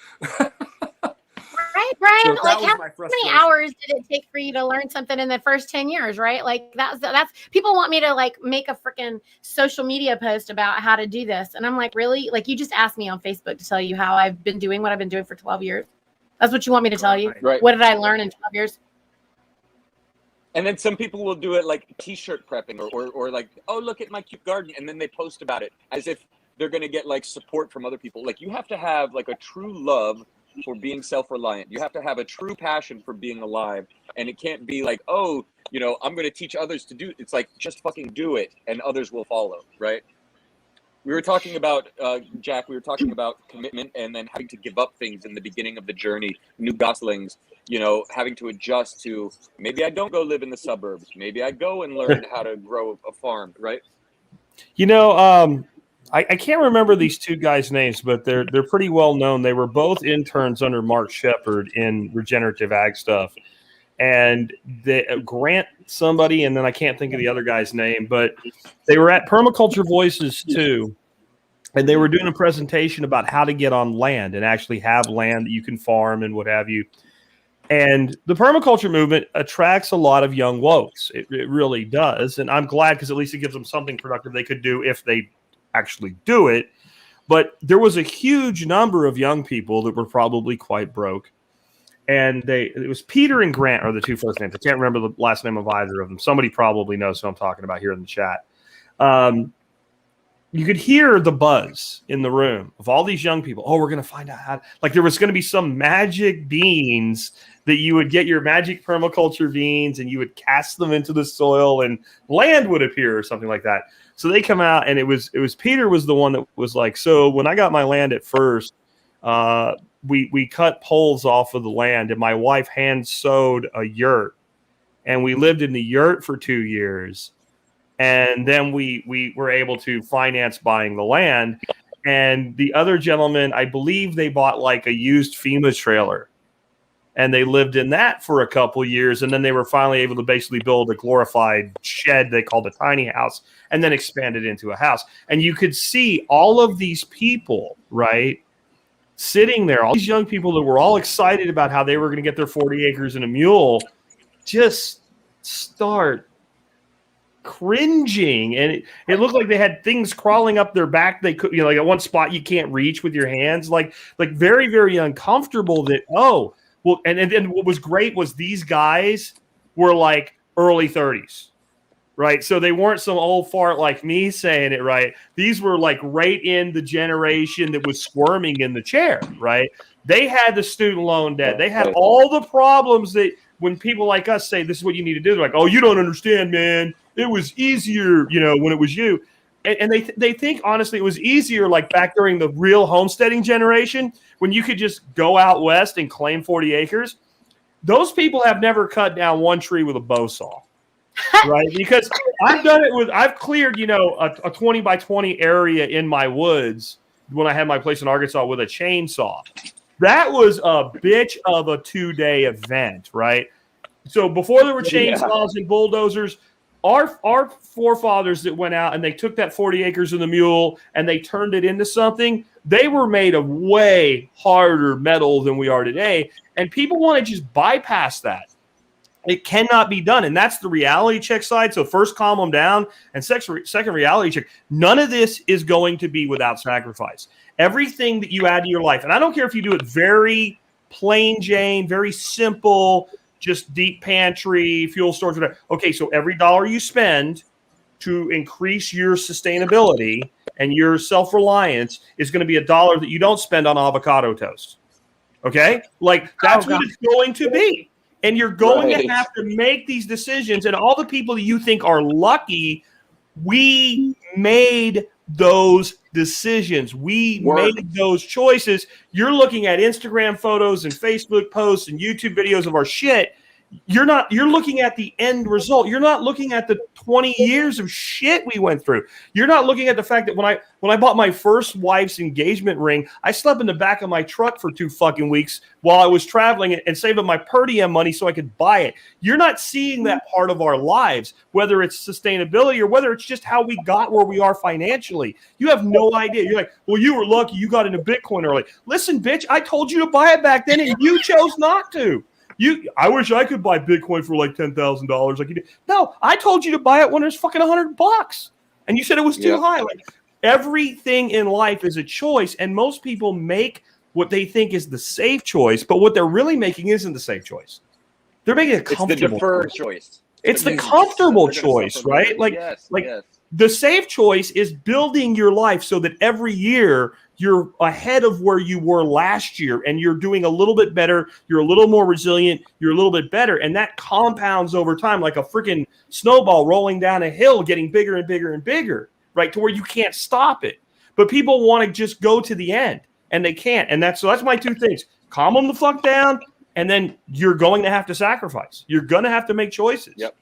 Right, Brian? So like, how many hours did it take for you to learn something in the first 10 years, right? Like, that's people want me to like make a freaking social media post about how to do this. And I'm like, really? Like, you just asked me on Facebook to tell you how I've been doing what I've been doing for 12 years. That's what you want me to tell you? Right. What did I learn in 12 years? And then some people will do it like t-shirt prepping or like, oh, look at my cute garden. And then they post about it as if they're going to get like support from other people. Like, you have to have like a true love for being self-reliant. You have to have a true passion for being alive. And it can't be like, oh, I'm going to teach others to do it. It's like, just fucking do it and others will follow. Right. We were talking about, Jack, commitment and then having to give up things in the beginning of the journey, new goslings, having to adjust to, maybe I don't go live in the suburbs. Maybe I go and learn how to grow a farm, right? I can't remember these two guys' names, but they're pretty well known. They were both interns under Mark Shepard in regenerative ag stuff. and they Grant somebody, and then I can't think of the other guy's name, but they were at Permaculture Voices too, and they were doing a presentation about how to get on land and actually have land that you can farm and what have you. And the permaculture movement attracts a lot of young wokes. It really does. And I'm glad, because at least it gives them something productive they could do if they actually do it. But there was a huge number of young people that were probably quite broke. And it was Peter and Grant are the two first names. I can't remember the last name of either of them. Somebody probably knows who I'm talking about here in the chat. You could hear the buzz in the room of all these young people. Oh, we're going to find out how. Like there was going to be some magic beans that you would get your magic permaculture beans and you would cast them into the soil and land would appear or something like that. So they come out, and it was Peter was the one that was like, so when I got my land at first, we cut poles off of the land, and my wife hand sewed a yurt, and we lived in the yurt for 2 years. And then we were able to finance buying the land. And the other gentleman, I believe they bought like a used FEMA trailer, and they lived in that for a couple years. And then they were finally able to basically build a glorified shed they called a tiny house, and then expand it into a house. And you could see all of these people, right, sitting there, all these young people that were all excited about how they were going to get their 40 acres and a mule, just start cringing. And it looked like they had things crawling up their back. They could, like at one spot you can't reach with your hands, like very, very uncomfortable. That, oh, well, and then what was great was these guys were like early 30s, right? So they weren't some old fart like me saying it, right? These were like right in the generation that was squirming in the chair, right? They had the student loan debt. They had all the problems that when people like us say, this is what you need to do, they're like, oh, you don't understand, man. It was easier, when it was you. And they think, honestly, it was easier like back during the real homesteading generation when you could just go out west and claim 40 acres. Those people have never cut down one tree with a bow saw, right? Because I've cleared, a 20 by 20 area in my woods when I had my place in Arkansas with a chainsaw. That was a bitch of a 2-day event, right? So before there were chainsaws and bulldozers, our forefathers that went out and they took that 40 acres and the mule and they turned it into something, they were made of way harder metal than we are today. And people want to just bypass that. It cannot be done. And that's the reality check side. So first, calm them down. And second, reality check. None of this is going to be without sacrifice. Everything that you add to your life, and I don't care if you do it very plain Jane, very simple, just deep pantry, fuel storage, whatever. Okay, so every dollar you spend to increase your sustainability and your self-reliance is going to be a dollar that you don't spend on avocado toast. Okay? Like, that's what it's going to be. And you're going to have to make these decisions. And all the people that you think are lucky, we made those decisions. We made those choices. You're looking at Instagram photos and Facebook posts and YouTube videos of our shit. You're looking at the end result. You're not looking at the 20 years of shit we went through. You're not looking at the fact that when I bought my first wife's engagement ring, I slept in the back of my truck for 2 fucking weeks while I was traveling and saved up my per diem money so I could buy it. You're not seeing that part of our lives, whether it's sustainability or whether it's just how we got where we are financially. You have no idea. You're like, well, you were lucky you got into Bitcoin early. Listen, bitch, I told you to buy it back then and you chose not to. I wish I could buy Bitcoin for like $10,000 like you did. No, I told you to buy it when there's fucking $100, and you said it was too high. Like, everything in life is a choice, and most people make what they think is the safe choice, but what they're really making isn't the safe choice. They're making a comfortable. It's the deferred choice. It's the comfortable choice, right? Like, the safe choice is building your life so that every year you're ahead of where you were last year and you're doing a little bit better. You're a little more resilient. You're a little bit better. And that compounds over time like a freaking snowball rolling down a hill, getting bigger and bigger and bigger, right? To where you can't stop it. But people want to just go to the end and they can't. And that's my 2 things. Calm them the fuck down. And then you're going to have to sacrifice. You're going to have to make choices. Yep.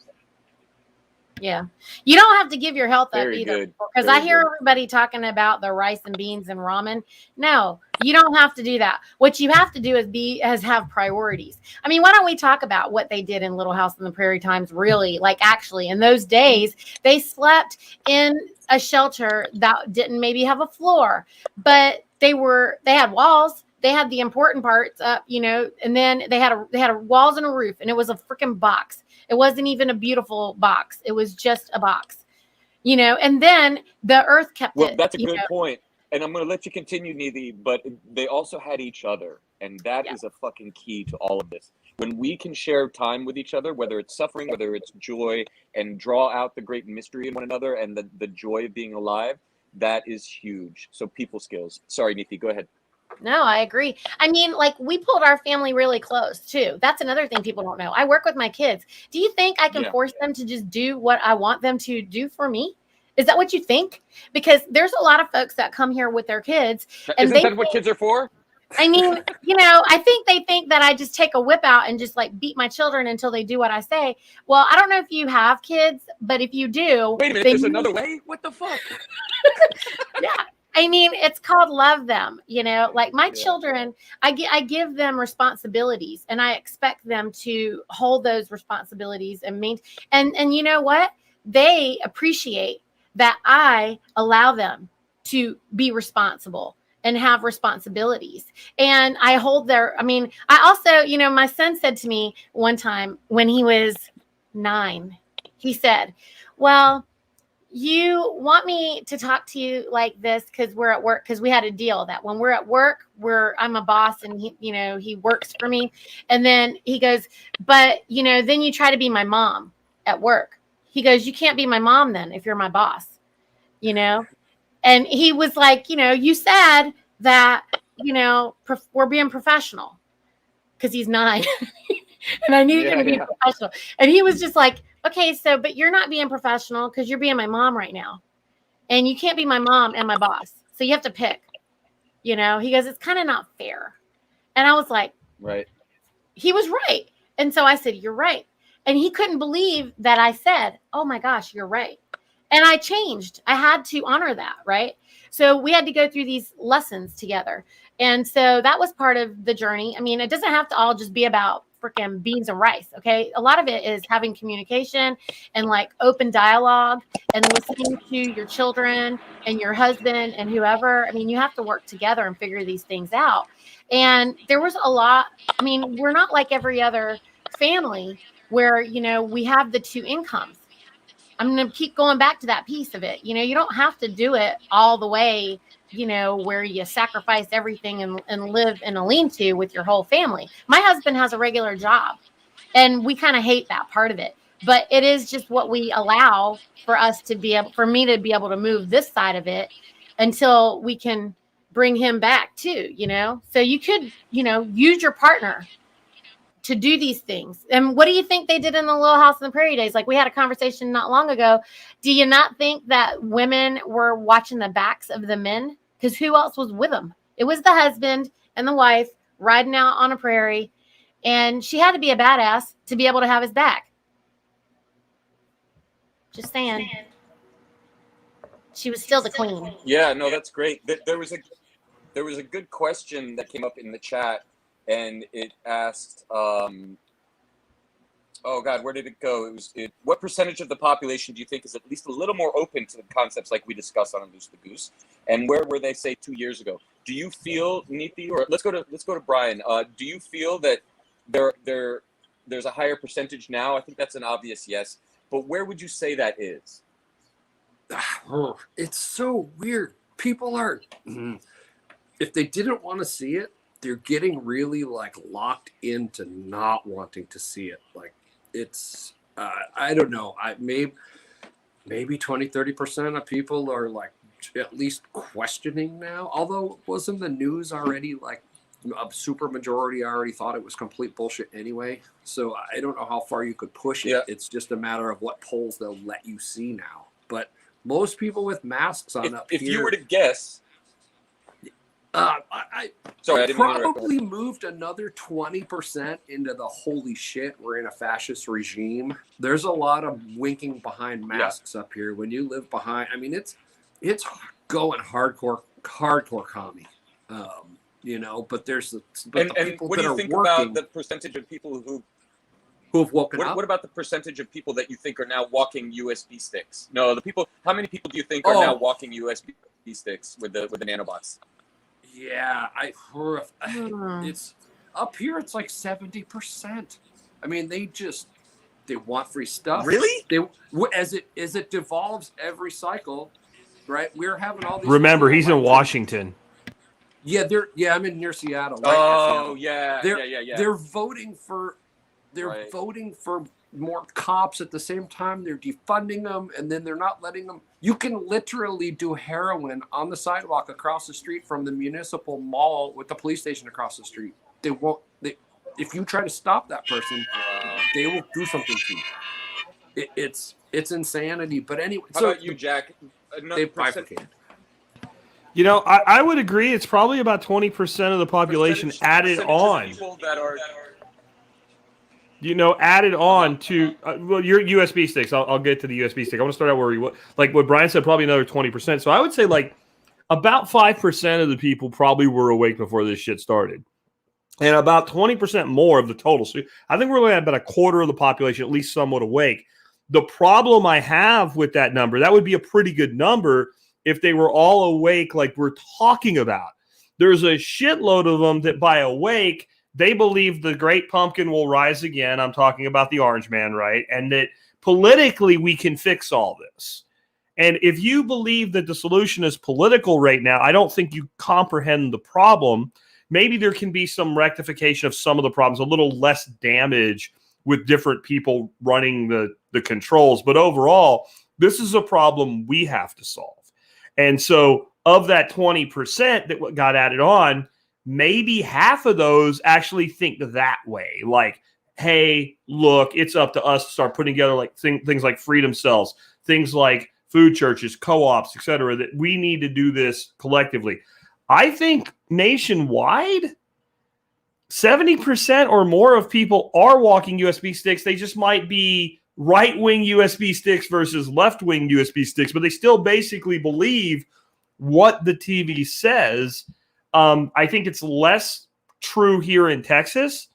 Yeah. You don't have to give your health up Very either. good. Because Very I hear good. everybody talking about the rice and beans and ramen. No, you don't have to do that. What you have to do is have priorities. I mean, why don't we talk about what they did in Little House on the Prairie times, really? Like, actually, in those days, they slept in a shelter that didn't maybe have a floor, but they had walls. They had the important parts up, you know, and then they had walls and a roof, and it was a freaking box. It wasn't even a beautiful box. It was just a box, you know, and then the earth kept Well, it. that's a good point. And I'm going to let you continue, Neely, but they also had each other. And that is a fucking key to all of this. When we can share time with each other, whether it's suffering, whether it's joy, and draw out the great mystery in one another and the joy of being alive, that is huge. So people skills. Sorry, Neely, go ahead. No, I agree. I mean, like, we pulled our family really close too. That's another thing people don't know. I work with my kids. Do you think I can force them to just do what I want them to do for me? Is that what you think? Because there's a lot of folks that come here with their kids. And Isn't that what kids are for? I mean, you know, I think they think that I just take a whip out and just like beat my children until they do what I say. Well, I don't know if you have kids, but if you do. Wait a minute, there's another way? What the fuck? Yeah. I mean, it's called love them, you know, like my children, I give them responsibilities and I expect them to hold those responsibilities and and you know what? They appreciate that I allow them to be responsible and have responsibilities. And I I also, you know, my son said to me one time when he was 9, he said, well, you want me to talk to you like this because we're at work, because we had a deal that when we're at work, I'm a boss and he, you know, he works for me. And then he goes, but you know, then you try to be my mom at work. He goes, you can't be my mom then if you're my boss, you know? And he was like, you know, you said that, you know, we're being professional, because he's 9. And I needed him to be professional. And he was just like, okay, so, but you're not being professional because you're being my mom right now. And you can't be my mom and my boss. So you have to pick, you know? He goes, it's kind of not fair. And I was like, right. He was right. And so I said, you're right. And he couldn't believe that I said, oh my gosh, you're right. And I changed. I had to honor that, right? So we had to go through these lessons together. And so that was part of the journey. I mean, it doesn't have to all just be about freaking beans and rice, okay? A lot of it is having communication and like open dialogue and listening to your children and your husband and whoever. I mean, you have to work together and figure these things out. And there was a lot. I mean, we're not like every other family where, you know, we have the 2 incomes. I'm going to keep going back to that piece of it. You know, you don't have to do it all the way, you know, where you sacrifice everything and live in a lean-to with your whole family. My husband has a regular job and we kind of hate that part of it, but it is just what we allow for us to be able, for me to be able to move this side of it until we can bring him back too, you know? So you could, you know, use your partner to do these things. And what do you think they did in the Little House on the Prairie days? Like, we had a conversation not long ago. Do you not think that women were watching the backs of the men? Because who else was with them? It was the husband and the wife riding out on a prairie. And she had to be a badass to be able to have his back. Just saying. She was still the queen. Yeah, no, that's great. There was a good question that came up in the chat. And it asked, oh God, where did it go? What percentage of the population do you think is at least a little more open to the concepts like we discussed on Unloose the Goose? And where were they, say, 2 years ago? Do you feel, Neethi, or let's go to Brian. Do you feel that there's a higher percentage now? I think that's an obvious yes. But where would you say that is? It's so weird. People are, if they didn't want to see it, they're getting really like locked into not wanting to see it. Like, it's, I don't know. Maybe 20-30% of people are like at least questioning now. Although wasn't the news already like a super majority already thought it was complete bullshit anyway. So I don't know how far you could push it. Yeah. It's just a matter of what polls they'll let you see now. But most people with masks on if you were to guess. I Sorry, I didn't mean to interrupt. probably moved another 20% into the holy shit, we're in a fascist regime. There's a lot of winking behind masks up here. When you live behind, I mean, it's going hardcore commie. But there's the people what do you think about the percentage of people who have woken up? What about the percentage of people that you think are now walking USB sticks? No, how many people do you think are now walking USB sticks with the nanobots? Yeah, it's up here. It's like 70%. I mean, they want free stuff. Really? As it devolves every cycle, right? We're having all these. Remember, he's in Washington. Yeah, I'm in near Seattle. Oh, yeah. They're voting for. Voting for more cops at the same time. They're defunding them, and then they're not letting them. You can literally do heroin on the sidewalk across the street from the municipal mall with the police station across the street. They won't. If you try to stop that person, they will do something to you. It's insanity. But anyway, how about you, Jack? They bifurcated. I would agree. It's probably about 20% of the population added on. People that are added on to your USB sticks. I'll get to the USB stick. I want to start out where like what Brian said, probably another 20%. So I would say like about 5% of the people probably were awake before this shit started, and about 20% more of the total. So I think we're looking at about a quarter of the population, at least somewhat awake. The problem I have with that number, that would be a pretty good number if they were all awake, like we're talking about. There's a shitload of them that by awake, they believe the great pumpkin will rise again. I'm talking about the orange man, right? And that politically we can fix all this. And if you believe that the solution is political right now, I don't think you comprehend the problem. Maybe there can be some rectification of some of the problems, a little less damage with different people running the controls. But overall, this is a problem we have to solve. And so of that 20% that got added on, maybe half of those actually think that way. Like, hey, look, it's up to us to start putting together like things like freedom cells, things like food churches, co-ops, et cetera, that we need to do this collectively. I think nationwide, 70% or more of people are walking USB sticks. They just might be right-wing USB sticks versus left-wing USB sticks, but they still basically believe what the TV says. I think it's less true here in Texas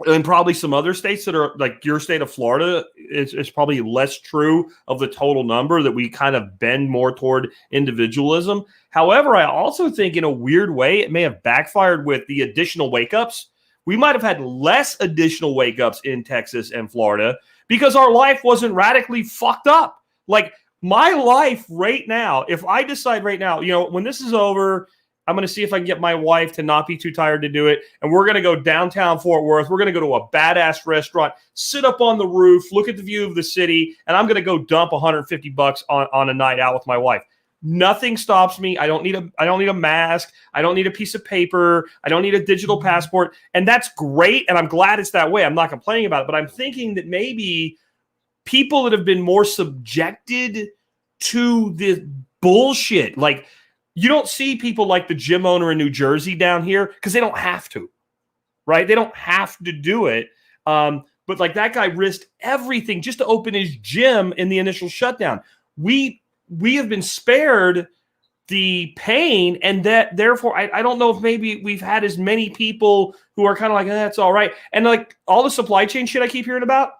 and probably some other states that are like your state of Florida. It's probably less true of the total number, that we kind of bend more toward individualism. However, I also think in a weird way, it may have backfired with the additional wake-ups. We might have had less additional wake-ups in Texas and Florida because our life wasn't radically fucked up. Like my life right now, if I decide right now, when this is over, I'm going to see if I can get my wife to not be too tired to do it. And we're going to go downtown Fort Worth. We're going to go to a badass restaurant, sit up on the roof, look at the view of the city, and I'm going to go dump $150 on a night out with my wife. Nothing stops me. I don't need a mask. I don't need a piece of paper. I don't need a digital passport. And that's great. And I'm glad it's that way. I'm not complaining about it. But I'm thinking that maybe people that have been more subjected to this bullshit, like, you don't see people like the gym owner in New Jersey down here because they don't have to, right? They don't have to do it. But like that guy risked everything just to open his gym in the initial shutdown. We have been spared the pain, and that therefore I don't know if maybe we've had as many people who are kind of like, that's all right. And like all the supply chain shit I keep hearing about,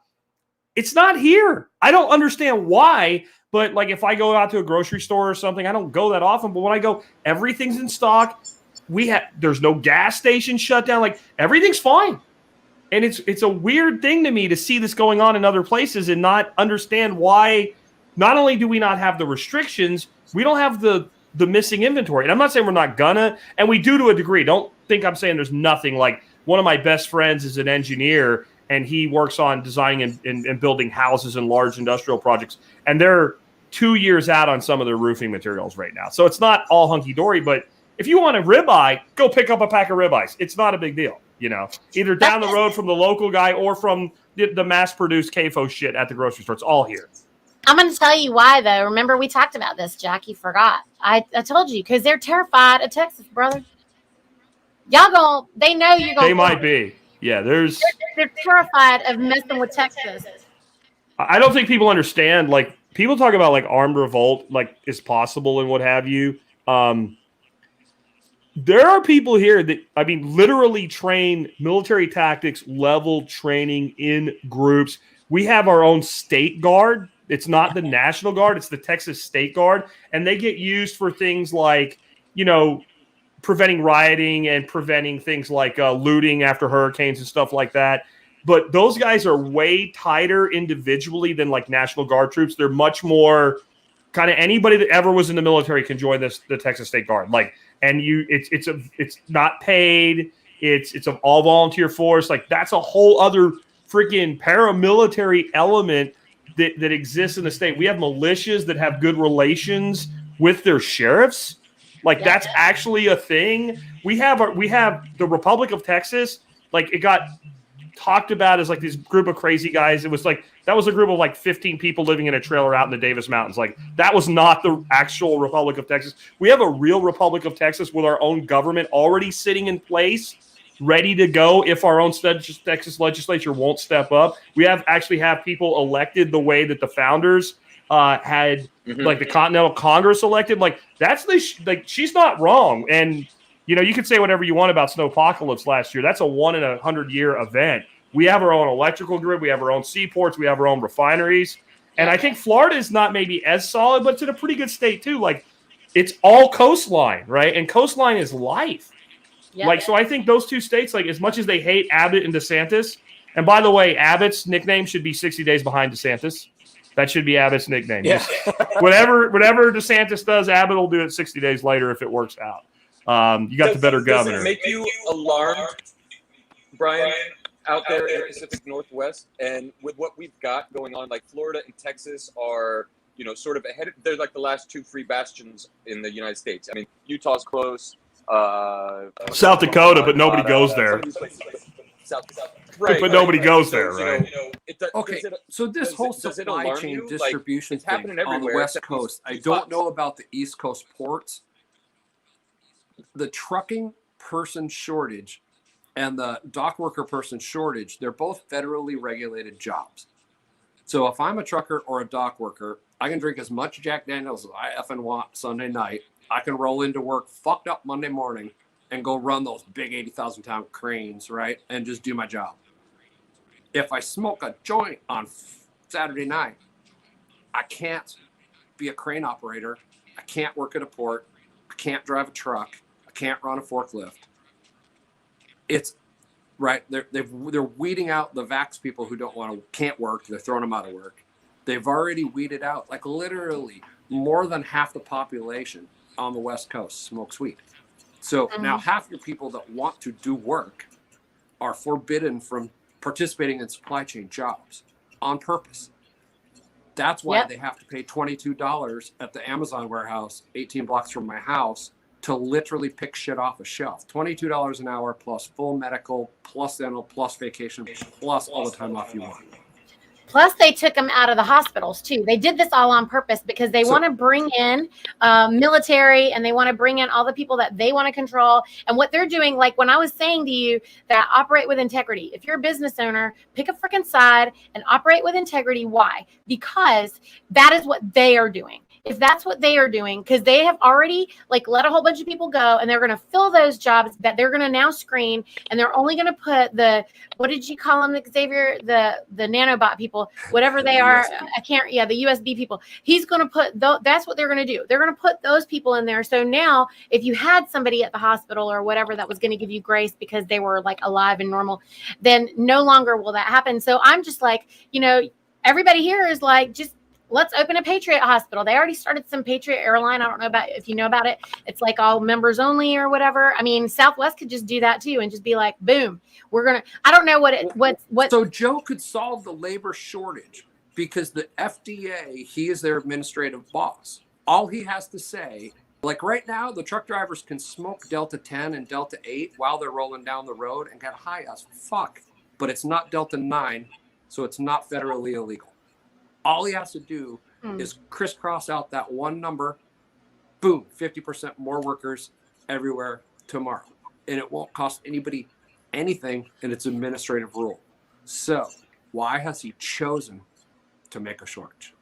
it's not here. I don't understand why. But like if I go out to a grocery store or something, I don't go that often. But when I go, everything's in stock. There's no gas station shut down. Like everything's fine. And it's a weird thing to me to see this going on in other places and not understand why. Not only do we not have the restrictions, we don't have the missing inventory. And I'm not saying we're not gonna, and we do to a degree. Don't think I'm saying there's nothing. Like one of my best friends is an engineer, and he works on designing and building houses and large industrial projects. And they're 2 years out on some of their roofing materials right now. So it's not all hunky-dory, but if you want a ribeye, go pick up a pack of ribeyes. It's not a big deal, either down the road from the local guy or from the mass-produced CAFO shit at the grocery store. It's all here. I'm going to tell you why, though. Remember, we talked about this, Jack. You forgot. I told you, because they're terrified of Texas, brother. they know you're going. They might be. Yeah, they're terrified of messing with Texas. I don't think people understand. Like, people talk about like armed revolt, like is possible and what have you. There are people here that, I mean, literally train military tactics level training in groups. We have our own state guard. It's not the National Guard. It's the Texas State Guard. And they get used for things like, you know, preventing rioting and preventing things like looting after hurricanes and stuff like that. But those guys are way tighter individually than like National Guard troops. They're much more kind of anybody that ever was in the military can join the Texas State Guard. Like, and it's not paid. It's an all volunteer force. Like, that's a whole other freaking paramilitary element that exists in the state. We have militias that have good relations with their sheriffs. Like, that's actually a thing. We have the Republic of Texas. Like, it got talked about as like this group of crazy guys. It was like, that was a group of like 15 people living in a trailer out in the Davis Mountains. Like, that was not the actual Republic of Texas. We have a real Republic of Texas with our own government already sitting in place, ready to go if our own Texas legislature won't step up. We actually have people elected the way that the founders had like the Continental Congress elected. Like, that's she's not wrong. And, you know, you can say whatever you want about Snowpocalypse last year. That's a 1 in 100 year event. We have our own electrical grid. We have our own seaports. We have our own refineries. And I think Florida is not maybe as solid, but it's in a pretty good state too. Like, it's all coastline, right? And coastline is life. Yep. Like, so I think those two states, like, as much as they hate Abbott and DeSantis, and by the way, Abbott's nickname should be 60 days behind DeSantis. That should be Abbott's nickname. Yeah. whatever DeSantis does, Abbott will do it 60 days later if it works out. You got the better governor. Does it make you alarmed, Brian, out there in the Pacific Northwest? And with what we've got going on, like Florida and Texas are, you know, sort of ahead. They're like the last two free bastions in the United States. I mean, Utah's close. South Dakota, but nobody goes there. Right, but nobody goes there, right? Okay, so this whole supply chain distribution thing on the West Coast, I don't know about the East Coast ports. The trucking person shortage and the dock worker person shortage, they're both federally regulated jobs. So if I'm a trucker or a dock worker, I can drink as much Jack Daniels as I effing want Sunday night. I can roll into work fucked up Monday morning and go run those big 80,000 pound cranes, right? And just do my job. If I smoke a joint on Saturday night, I can't be a crane operator. I can't work at a port. I can't drive a truck. I can't run a forklift. It's right. They're weeding out the vax people who can't work. They're throwing them out of work. They've already weeded out, like, literally more than half the population on the West Coast smokes weed. So now half your people that want to do work are forbidden from participating in supply chain jobs on purpose. That's why they have to pay $22 at the Amazon warehouse 18 blocks from my house to literally pick shit off a shelf. $22 an hour plus full medical, plus dental, plus vacation, plus all the time off you want. Plus, they took them out of the hospitals, too. They did this all on purpose because they want to bring in military, and they want to bring in all the people that they want to control. And what they're doing, like when I was saying to you that operate with integrity, if you're a business owner, pick a freaking side and operate with integrity. Why? Because that is what they are doing. If that's what they are doing, because they have already like let a whole bunch of people go, and they're going to fill those jobs that they're going to now screen, and they're only going to put the, what did you call them, Xavier? The nanobot people, whatever they are. I can't. Yeah, the USB people. He's going to put that's what they're going to do. They're going to put those people in there. So now, if you had somebody at the hospital or whatever that was going to give you grace because they were like alive and normal, then no longer will that happen. So I'm just like, you know, everybody here is like, just let's open a Patriot hospital. They already started some Patriot airline. I don't know about if you know about it. It's like all members only or whatever. I mean, Southwest could just do that too and just be like, boom, we're gonna. I don't know what. So Joe could solve the labor shortage because the FDA, he is their administrative boss. All he has to say, like right now, the truck drivers can smoke Delta 10 and Delta 8 while they're rolling down the road and get high as fuck. But it's not Delta 9, so it's not federally illegal. All he has to do is crisscross out that one number. Boom, 50% more workers everywhere tomorrow. and it won't cost anybody anything, and it's administrative rule. So why has he chosen to make a shortage?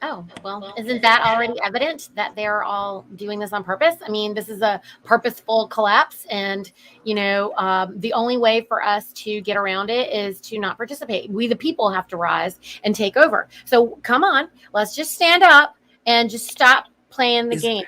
Oh, well, isn't that already evident that they're all doing this on purpose? I mean, this is a purposeful collapse. And, the only way for us to get around it is to not participate. We, the people, have to rise and take over. So come on, let's just stand up and just stop playing the game.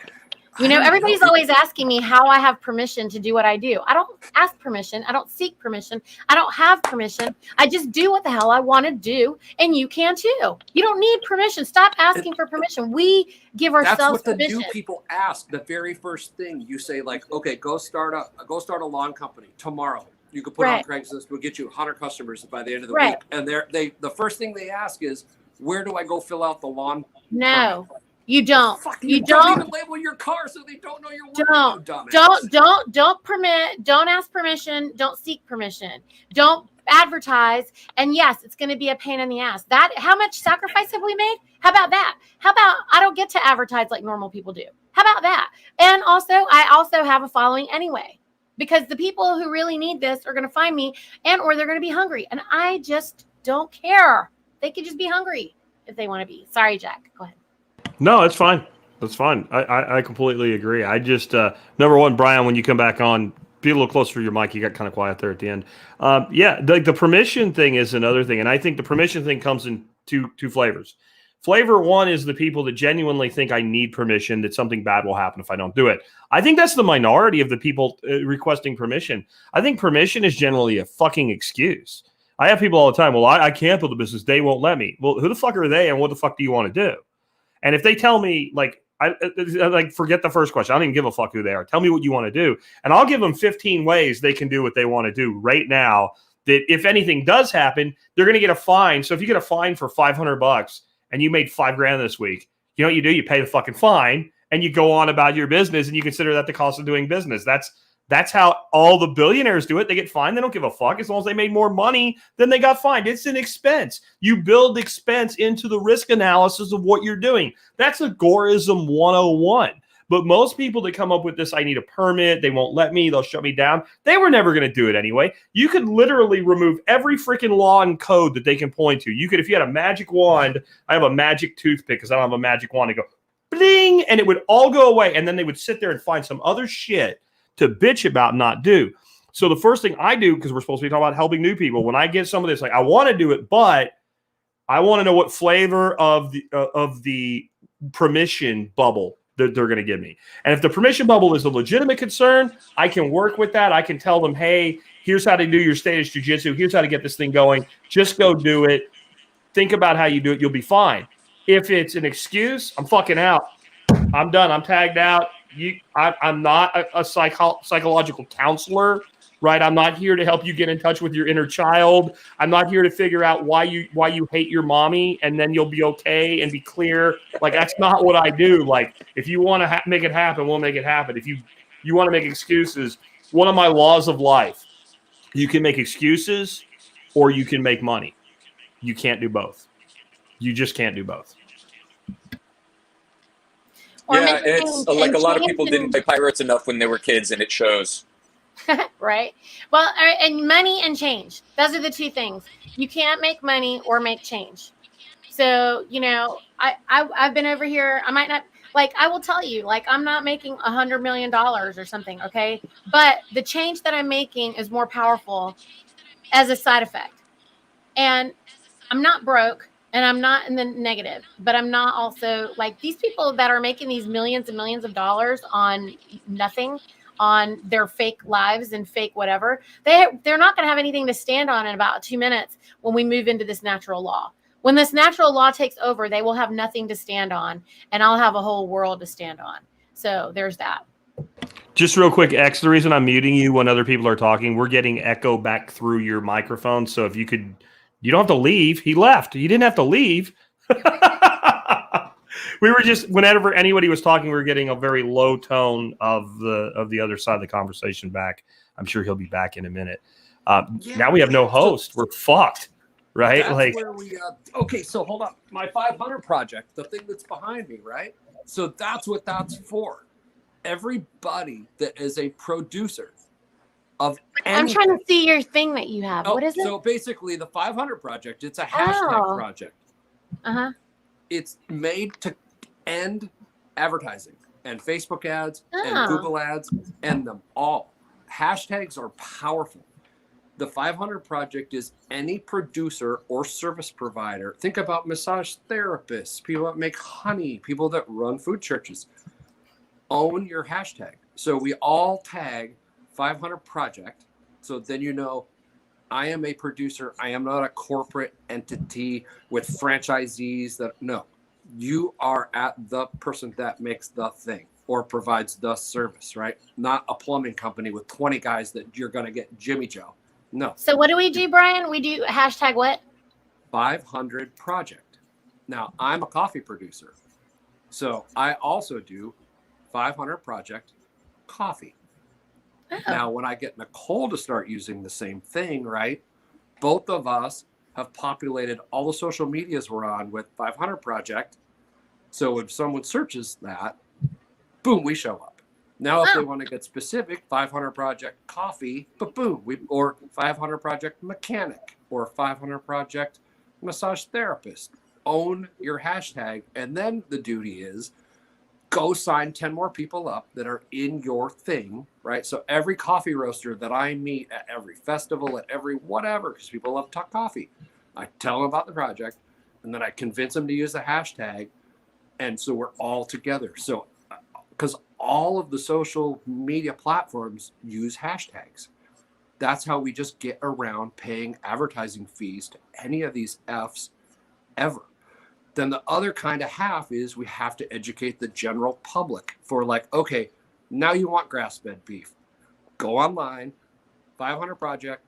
Everybody's always asking me how I have permission to do what I do. I don't ask permission. I don't seek permission. I don't have permission. I just do what the hell I want to do. And you can too. You don't need permission. Stop asking for permission. We give ourselves permission. That's what the new people ask. The very first thing you say, like, okay, go start a lawn company tomorrow. You can put on Craigslist. We'll get you 100 customers by the end of the week. And the first thing they ask is, where do I go fill out the lawn? No. You don't. You don't even label your car so they don't know you're working. Don't ask permission. Don't seek permission. Don't advertise. And yes, it's going to be a pain in the ass. How much sacrifice have we made? How about that? How about I don't get to advertise like normal people do? How about that? And also, I also have a following anyway, because the people who really need this are going to find me or they're going to be hungry. And I just don't care. They could just be hungry if they want to be. Sorry, Jack. Go ahead. No, it's fine. That's fine. I completely agree. I just, number one, Brian, when you come back on, be a little closer to your mic. You got kind of quiet there at the end. The permission thing is another thing. And I think the permission thing comes in two flavors. Flavor one is the people that genuinely think I need permission, that something bad will happen if I don't do it. I think that's the minority of the people requesting permission. I think permission is generally a fucking excuse. I have people all the time, well, I can't build a business. They won't let me. Well, who the fuck are they and what the fuck do you want to do? And if they tell me, forget the first question. I don't even give a fuck who they are. Tell me what you want to do. And I'll give them 15 ways they can do what they want to do right now, that if anything does happen, they're going to get a fine. So if you get a fine for $500 and you made $5,000 this week, you know what you do? You pay the fucking fine and you go on about your business and you consider that the cost of doing business. That's how all the billionaires do it. They get fined. They don't give a fuck as long as they made more money than they got fined. It's an expense. You build expense into the risk analysis of what you're doing. That's agorism 101. But most people that come up with this, I need a permit, they won't let me, they'll shut me down, they were never going to do it anyway. You could literally remove every freaking law and code that they can point to. You could, if you had a magic wand, I have a magic toothpick because I don't have a magic wand, to go bling, and it would all go away. And then they would sit there and find some other shit to bitch about and not do. So the first thing I do, because we're supposed to be talking about helping new people, when I get some of this, like, I want to do it, but I want to know what flavor of the permission bubble that they're going to give me. And if the permission bubble is a legitimate concern, I can work with that. I can tell them, hey, here's how to do your status jiu-jitsu. Here's how to get this thing going. Just go do it. Think about how you do it. You'll be fine. If it's an excuse, I'm fucking out. I'm done. I'm tagged out. I'm not a psychological counselor, right? I'm not here to help you get in touch with your inner child. I'm not here to figure out why you hate your mommy and then you'll be okay and be clear. Like, that's not what I do. Like, if you want to make it happen, we'll make it happen. If you want to make excuses, one of my laws of life, you can make excuses or you can make money. You can't do both. You just can't do both. Yeah, it's like a lot of people didn't play Pirates enough when they were kids, and it shows. Right. Well, and money and change. Those are the two things. You can't make money or make change. So, I've been over here. I might not, I will tell you, I'm not making $100 million or something, okay? But the change that I'm making is more powerful as a side effect. And I'm not broke. And I'm not in the negative, but I'm not also these people that are making these millions and millions of dollars on nothing, on their fake lives and fake whatever. They're not going to have anything to stand on in about 2 minutes when we move into this natural law. When this natural law takes over, they will have nothing to stand on, and I'll have a whole world to stand on. So there's that. Just real quick, X, the reason I'm muting you when other people are talking, we're getting echo back through your microphone. So if you could... You don't have to leave. He left. He didn't have to leave. We were just, whenever anybody was talking, we were getting a very low tone of the other side of the conversation back. I'm sure he'll be back in a minute. Now we have no host. We're fucked, right? That's where we, okay, so hold on. My 500 project, the thing that's behind me, right? So that's what that's for. Everybody that is a producer of I'm anything. trying to see your thing that you have. What is it? So basically, the 500 Project, it's a hashtag project. Uh-huh. It's made to end advertising and Facebook ads and Google ads, end them all. Hashtags are powerful. The 500 Project is any producer or service provider. Think about massage therapists, people that make honey, people that run food churches. Own your hashtag. So we all tag 500 Project. So then you know I am a producer. I am not a corporate entity with franchisees no. You are at the person that makes the thing or provides the service, right? Not a plumbing company with 20 guys that you're going to get Jimmy Joe. No. So what do, Brian? We do hashtag what? 500 Project. Now, I'm a coffee producer. So I also do 500 Project coffee. Oh. Now, when I get Nicole to start using the same thing, right? Both of us have populated all the social medias we're on with 500 Project. So if someone searches that, boom, we show up. Now, if they want to get specific, 500 Project coffee, but boom, or 500 Project mechanic, or 500 Project massage therapist. Own your hashtag, and then the duty is go sign 10 more people up that are in your thing, right? So every coffee roaster that I meet at every festival, at every whatever, because people love to talk coffee, I tell them about the project, and then I convince them to use the hashtag, and so we're all together. So, because all of the social media platforms use hashtags. That's how we just get around paying advertising fees to any of these Fs ever. Then the other kind of half is we have to educate the general public for like, okay, now you want grass-fed beef. Go online, 500 Project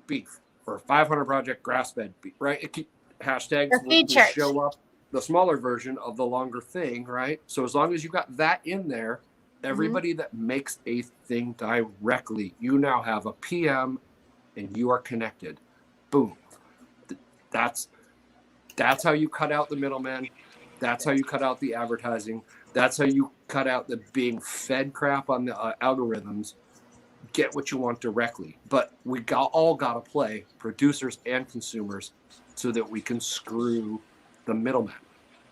beef or 500 Project grass-fed beef, right? Hashtags will show up, the smaller version of the longer thing, right? So as long as you got that in there, everybody that makes a thing directly, you now have a PM and you are connected. Boom. That's how you cut out the middleman. That's how you cut out the advertising. That's how you cut out the being fed crap on the algorithms. Get what you want directly. But we all got to play, producers and consumers, so that we can screw the middleman.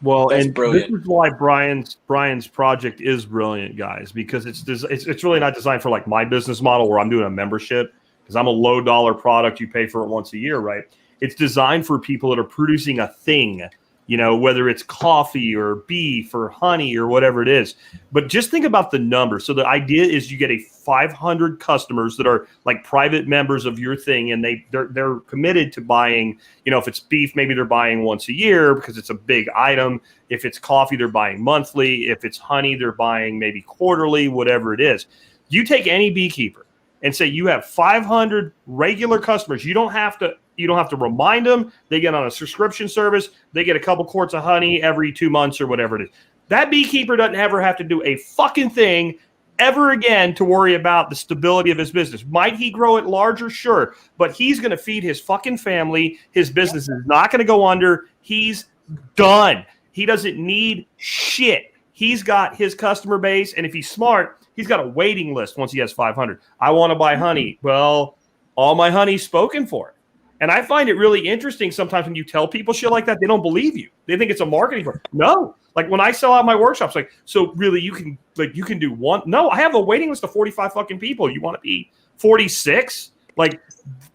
Well, That's and brilliant. This is why Brian's project is brilliant, guys, because it's really not designed for like my business model where I'm doing a membership because I'm a low dollar product. You pay for it once a year, right? It's designed for people that are producing a thing, you know, whether it's coffee or beef or honey or whatever it is. But just think about the number. So the idea is you get a 500 customers that are like private members of your thing, and they're committed to buying, you know, if it's beef, maybe they're buying once a year because it's a big item. If it's coffee, they're buying monthly. If it's honey, they're buying maybe quarterly, whatever it is. You take any beekeeper and say you have 500 regular customers. You don't have to remind them. They get on a subscription service. They get a couple quarts of honey every 2 months or whatever it is. That beekeeper doesn't ever have to do a fucking thing ever again to worry about the stability of his business. Might he grow it larger? Sure. But he's going to feed his fucking family. His business is not going to go under. He's done. He doesn't need shit. He's got his customer base. And if he's smart, he's got a waiting list once he has 500. I want to buy honey. Well, all my honey's spoken for. And I find it really interesting sometimes when you tell people shit like that, they don't believe you. They think it's a marketing plan. No. Like when I sell out my workshops, like, so really you can do one. No, I have a waiting list of 45 fucking people. You want to be 46? Like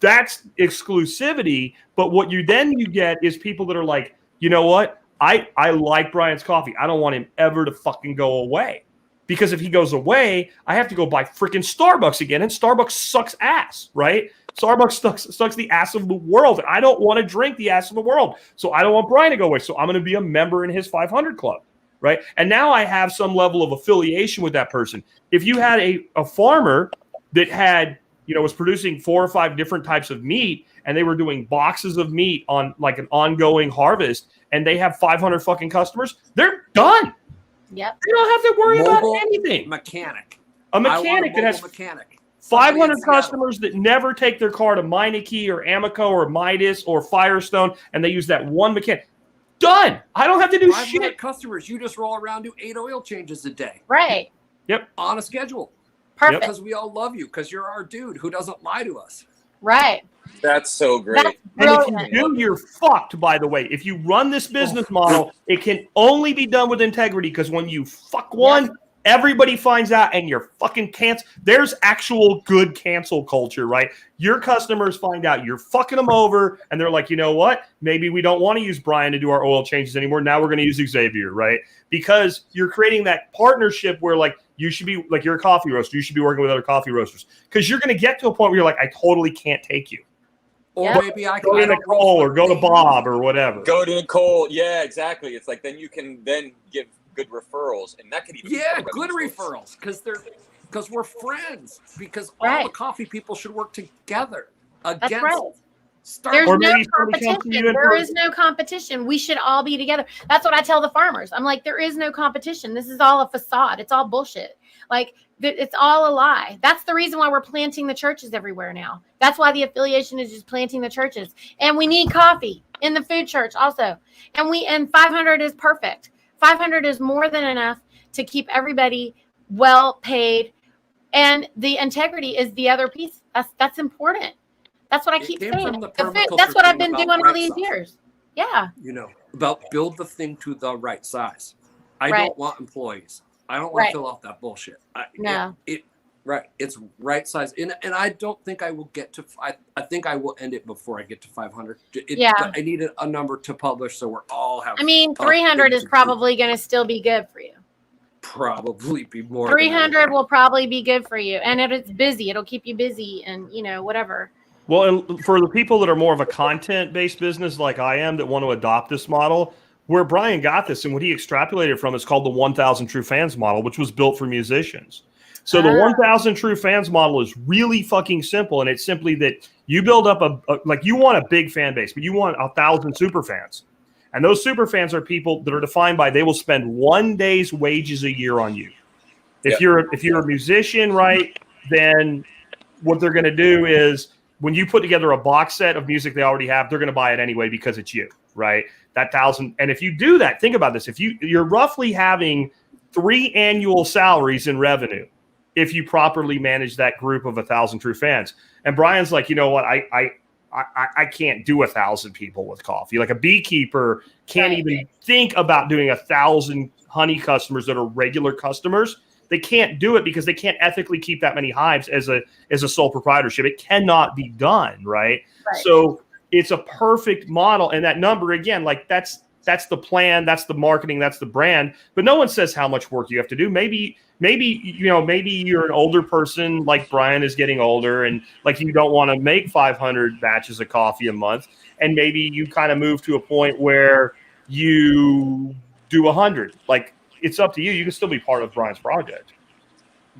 that's exclusivity. But what you get is people that are like, you know what? I like Brian's coffee. I don't want him ever to fucking go away. Because if he goes away, I have to go buy freaking Starbucks again. And Starbucks sucks ass, right? Starbucks sucks the ass of the world. I don't want to drink the ass of the world. So I don't want Brian to go away. So I'm going to be a member in his 500 club, right? And now I have some level of affiliation with that person. If you had a farmer that had, you know, was producing 4 or 5 different types of meat, and they were doing boxes of meat on like an ongoing harvest, and they have 500 fucking customers, they're done. Yep. They don't have to worry about anything. Mechanic. A mechanic that has 500 customers that never take their car to Meineke or Amoco or Midas or Firestone, and they use that one mechanic. Done. I don't have to do 500 shit. customers. You just roll around, do 8 oil changes a day. Right. Yep. On a schedule. Perfect. Because we all love you, because you're our dude who doesn't lie to us. Right. That's so great. That's And if brilliant. you do, you're fucked, by the way. If you run this business model, it can only be done with integrity, because when you fuck one, everybody finds out and you're fucking cancel. There's actual good cancel culture, right? Your customers find out you're fucking them over and they're like, you know what? Maybe we don't want to use Brian to do our oil changes anymore. Now we're going to use Xavier, right? Because you're creating that partnership where, like, you should be, like, you're a coffee roaster. You should be working with other coffee roasters, because you're going to get to a point where you're like, I totally can't take you. Or Yeah. maybe I Go can to Nicole or go to Bob or whatever. Go to Nicole. Yeah, exactly. It's like then you can then give good referrals, and that could even good referrals, because we're friends, because all Right. the coffee people should work together That's against right. start. There's Or no maybe somebody comes to you competition. in There person. is no competition. We should all be together. That's what I tell the farmers. I'm like, there is no competition. This is all a facade. It's all bullshit. Like, it's all a lie. That's the reason why we're planting the churches everywhere now. That's why the affiliation is just planting the churches. And we need coffee in the food church also. And 500 is perfect. 500 is more than enough to keep everybody well paid. And the integrity is the other piece. That's important. That's what I It keep came saying. from the The food, permaculture that's what I've thing been about doing all right these size. years. Yeah. About build the thing to the right size. I Right. don't want employees. I don't want Right. to fill out that bullshit. No. Right. It's right size. And I don't think I will get to, I think I will end it before I get to 500. Yeah. But I need a number to publish so we're all have. I mean, 300 is probably going to still be good for you. Probably be more. 300 will probably be good for you. And it's busy. It'll keep you busy and, whatever. Well, and for the people that are more of a content-based business like I am that want to adopt this model, where Brian got this and what he extrapolated from is called the 1,000 True Fans model, which was built for musicians. So the 1,000 True Fans model is really fucking simple, and it's simply that you build up you want a big fan base, but you want 1,000 super fans. And those super fans are people that are defined by they will spend 1 day's wages a year on you. If you're a musician, right, then what they're going to do is when you put together a box set of music they already have, they're going to buy it anyway because it's you, right? That 1,000. And if you do that, think about this. If you're roughly having 3 annual salaries in revenue if you properly manage that group of 1,000 true fans. And Brian's like, you know what? I can't do 1,000 people with coffee. Like a beekeeper can't even think about doing 1,000 honey customers that are regular customers. They can't do it because they can't ethically keep that many hives as a sole proprietorship. It cannot be done, right? So it's a perfect model. And that number, again, like that's the plan, that's the marketing, that's the brand. But no one says how much work you have to do. Maybe you're an older person like Brian is getting older and like you don't want to make 500 batches of coffee a month. And maybe you kind of move to a point where you do 100. Like it's up to you. You can still be part of Brian's project.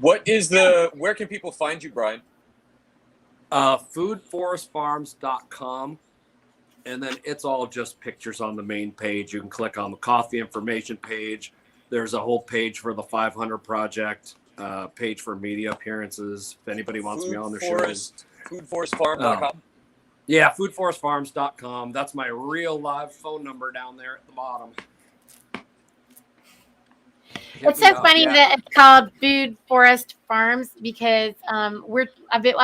Where can people find you, Brian? Foodforestfarms.com. And then it's all just pictures on the main page. You can click on the coffee information page. There's a whole page for the 500 project, page for media appearances. If anybody wants me on their show. Foodforestfarm.com. Yeah, foodforestfarms.com. That's my real live phone number down there at the bottom. It's so funny that it's called Food Forest Farms because I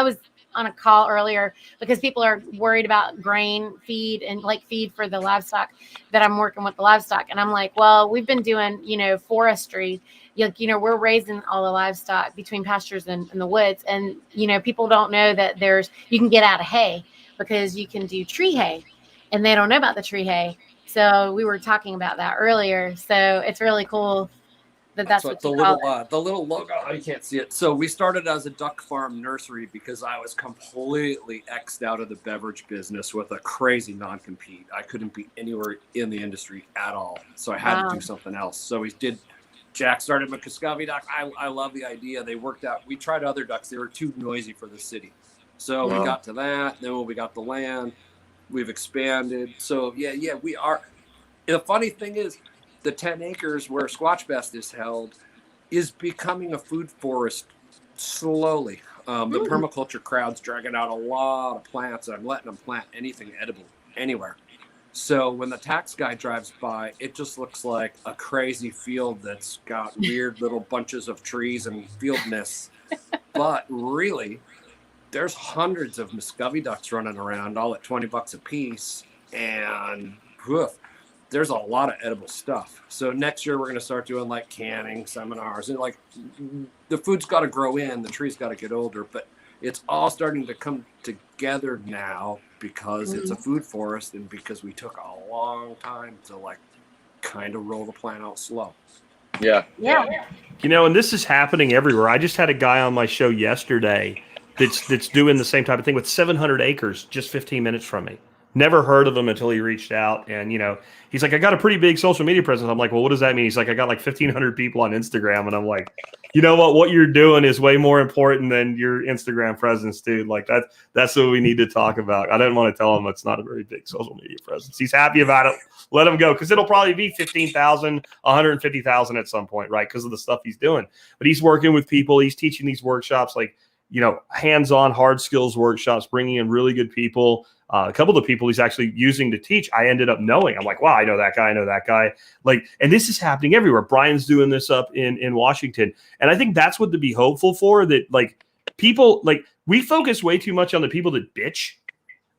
was on a call earlier because people are worried about grain feed and like feed for the livestock that I'm working with the livestock. And I'm like, well, we've been doing, forestry. We're raising all the livestock between pastures and the woods. And, people don't know that you can get out of hay because you can do tree hay and they don't know about the tree hay. So we were talking about that earlier. So it's really cool. That's what the little logo. You can't see it. So we started as a duck farm nursery because I was completely X'd out of the beverage business with a crazy non-compete. I couldn't be anywhere in the industry at all. So I had to do something else. So Jack started McCuscovey Duck. I love the idea. They worked out. We tried other ducks. They were too noisy for the city. So we got to that. Then when we got the land, we've expanded. So yeah, we are. The funny thing is, the 10 acres where Squatch Fest is held is becoming a food forest slowly. The permaculture crowd's dragging out a lot of plants, and I'm letting them plant anything edible anywhere. So when the tax guy drives by, it just looks like a crazy field that's got weird little bunches of trees and field mists. But really, there's hundreds of Muscovy ducks running around, all at $20 a piece. And there's a lot of edible stuff. So next year, we're going to start doing like canning seminars. And like the food's got to grow in, the tree's got to get older. But it's all starting to come together now because it's a food forest and because we took a long time to like kind of roll the plan out slow. Yeah. You know, and this is happening everywhere. I just had a guy on my show yesterday that's doing the same type of thing with 700 acres, just 15 minutes from me. Never heard of him until he reached out. And, you know, he's like, I got a pretty big social media presence. I'm like, well, what does that mean? He's like, I got like 1,500 people on Instagram. And I'm like, you know what you're doing is way more important than your Instagram presence, dude. Like that's what we need to talk about. I didn't want to tell him it's not a very big social media presence. He's happy about it. Let him go. Cause it'll probably be 15,000, 150,000 at some point, right? Cause of the stuff he's doing, but he's working with people. He's teaching these workshops, like, you know, hands-on hard skills workshops, bringing in really good people. A couple of the people he's actually using to teach, I ended up knowing. I'm like, wow, I know that guy. Like, and this is happening everywhere. Brian's doing this up in Washington. And I think that's what to be hopeful for, that like people, like we focus way too much on the people that bitch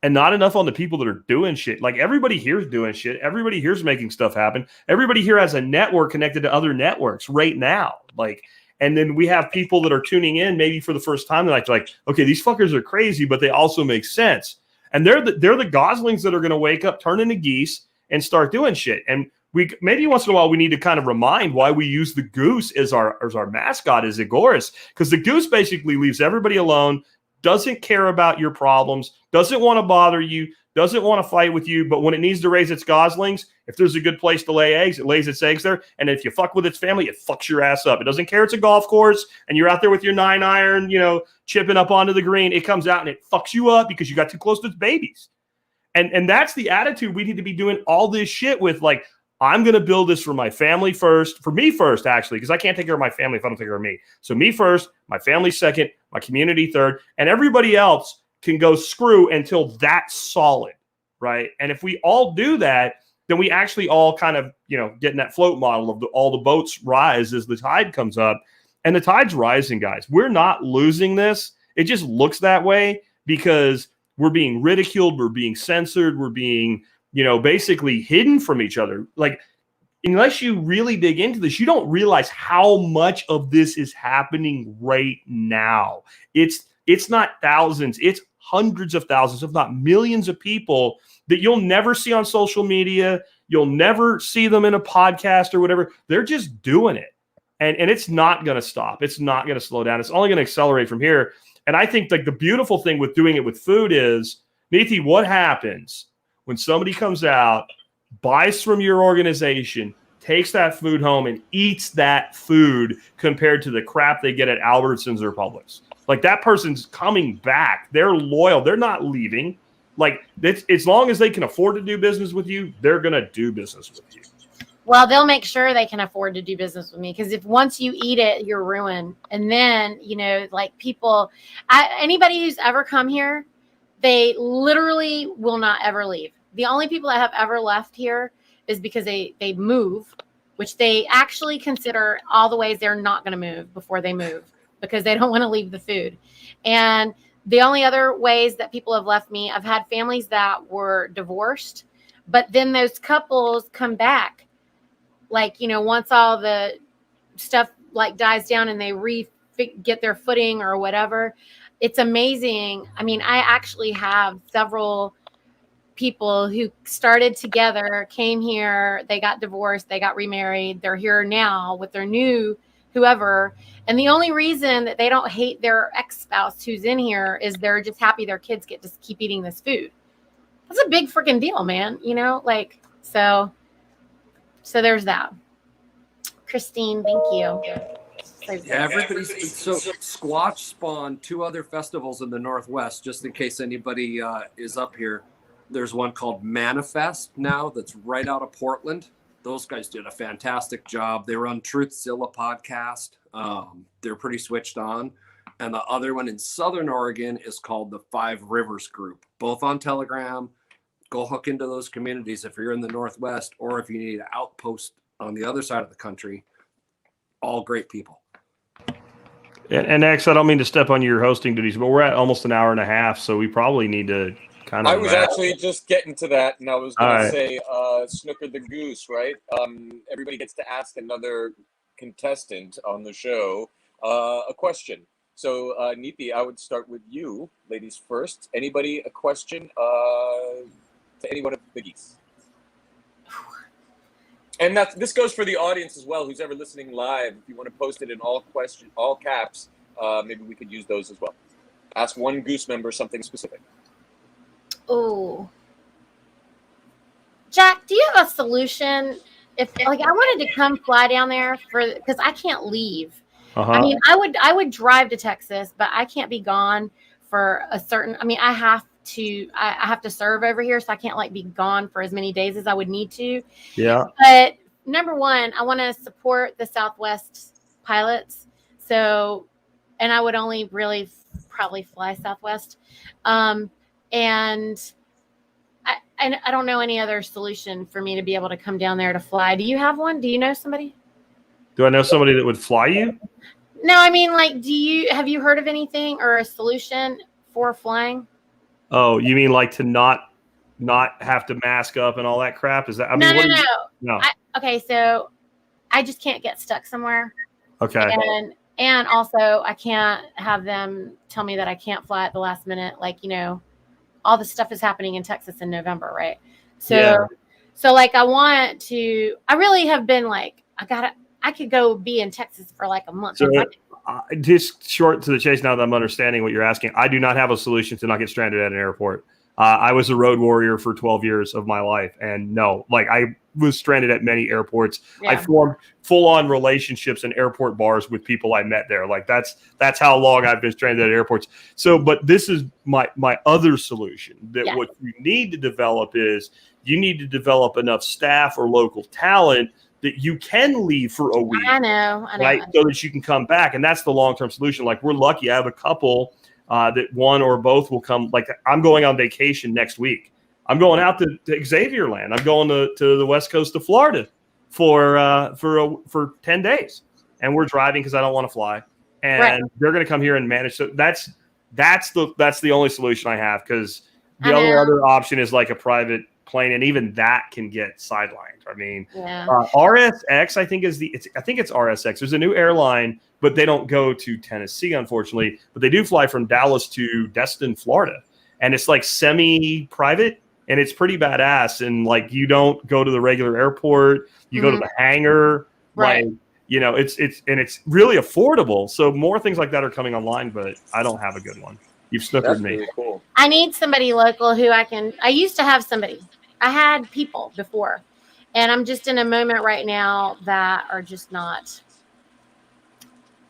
and not enough on the people that are doing shit. Like everybody here is doing shit. Everybody here is making stuff happen. Everybody here has a network connected to other networks right now. Like, and then we have people that are tuning in maybe for the first time. They're like, okay, these fuckers are crazy, but they also make sense. And they're the goslings that are going to wake up, turn into geese, and start doing shit. And we maybe once in a while we need to kind of remind why we use the goose as our mascot, as Agorist, because the goose basically leaves everybody alone, doesn't care about your problems, doesn't want to bother you, doesn't want to fight with you. But when it needs to raise its goslings, if there's a good place to lay eggs, it lays its eggs there. And if you fuck with its family, it fucks your ass up. It doesn't care it's a golf course and you're out there with your 9-iron, you know, chipping up onto the green. It comes out and it fucks you up because you got too close to its babies. And that's the attitude we need to be doing all this shit with. Like, I'm going to build this for my family first, for me first, actually, because I can't take care of my family if I don't take care of me. So me first, my family second, my community third, and everybody else can go screw until that's solid, right? And if we all do that, then we actually all kind of, you know, get in that float model of all the boats rise as the tide comes up. And the tide's rising, guys. We're not losing this. It just looks that way because we're being ridiculed, we're being censored, we're being, you know, basically hidden from each other. Like, unless you really dig into this, you don't realize how much of this is happening right now. It's not thousands, it's hundreds of thousands, if not millions of people that you'll never see on social media. You'll never see them in a podcast or whatever. They're just doing it. And it's not going to stop. It's not going to slow down. It's only going to accelerate from here. And I think like the beautiful thing with doing it with food is, Neethi, what happens when somebody comes out, buys from your organization, takes that food home and eats that food compared to the crap they get at Albertsons or Publix? Like, that person's coming back. They're loyal. They're not leaving. Like, as long as they can afford to do business with you, they're going to do business with you. Well, they'll make sure they can afford to do business with me, because if once you eat it, you're ruined. And then, you know, like people, anybody who's ever come here, they literally will not ever leave. The only people that have ever left here is because they move, which they actually consider all the ways they're not going to move before they move, because they don't want to leave the food. And the only other ways that people have left me, I've had families that were divorced, but then those couples come back. Like, you know, once all the stuff like dies down and they get their footing or whatever, it's amazing. I mean, I actually have several people who started together, came here, they got divorced, they got remarried, they're here now with their new whoever. And the only reason that they don't hate their ex-spouse who's in here is they're just happy their kids get to keep eating this food. That's a big freaking deal, man. You know, like, so there's that. Christine, thank you. Yeah, everybody's so Squatch spawned 2 other festivals in the Northwest, just in case anybody is up here. There's one called Manifest now that's right out of Portland. Those guys did a fantastic job. They run Truthzilla podcast. They're pretty switched on. And the other one in Southern Oregon is called the 5 Rivers Group, both on Telegram. go hook into those communities if you're in the Northwest, or if you need an outpost on the other side of the country. All great people. And X, I don't mean to step on your hosting duties, but we're at almost an hour and a half, so we probably need to kind of. I was actually just getting to that, and I was going All to say Snooker the Goose, right? Everybody gets to ask another contestant on the show a question. So, Neethi, I would start with you, ladies first. Anybody a question to any one of the geese? And this goes for the audience as well, who's ever listening live. If you want to post it in all caps, maybe we could use those as well. Ask one goose member something specific. Oh, Jack, do you have a solution? If I wanted to come fly down there because I can't leave. Uh-huh. I mean, I would drive to Texas, but I can't be gone for a certain. I mean, I have to serve over here, so I can't be gone for as many days as I would need to. Yeah. But number one, I want to support the Southwest pilots. So, and I would only really probably fly Southwest. And I don't know any other solution for me to be able to come down there to fly. Do you have one? Do you know somebody? Do I know somebody that would fly you? No, I mean, have you heard of anything or a solution for flying? Oh, you mean to not have to mask up and all that crap? Is that? I mean, no. Okay, so I just can't get stuck somewhere. Okay. And also I can't have them tell me that I can't fly at the last minute. All the stuff is happening in Texas in November, right? So, yeah. So I really have been I could go be in Texas for a month. So, just short to the chase now that I'm understanding what you're asking. I do not have a solution to not get stranded at an airport. I was a road warrior for 12 years of my life. And no, I was stranded at many airports. Yeah. I formed full-on relationships in airport bars with people I met there. That's how long I've been stranded at airports. So, but this is my other solution that What you need to develop is you need to develop enough staff or local talent that you can leave for a week. I know. Right? So that you can come back. And that's the long-term solution. We're lucky. I have a couple that one or both will come. I'm going on vacation next week. I'm going out to Xavier Land. I'm going to the west coast of Florida for 10 days. And we're driving because I don't want to fly. And they're going to come here and manage. So that's the only solution I have, because the other option is a private plane, and even that can get sidelined. I mean, RSX, I think it's RSX. There's a new airline, but they don't go to Tennessee, unfortunately. But they do fly from Dallas to Destin, Florida, and it's semi-private, and it's pretty badass. And you don't go to the regular airport; you go to the hangar. Right. It's really affordable. So more things like that are coming online, but I don't have a good one. You've snookered me. Really cool. I need somebody local who I used to have somebody. I had people before, and I'm just in a moment right now that are just not.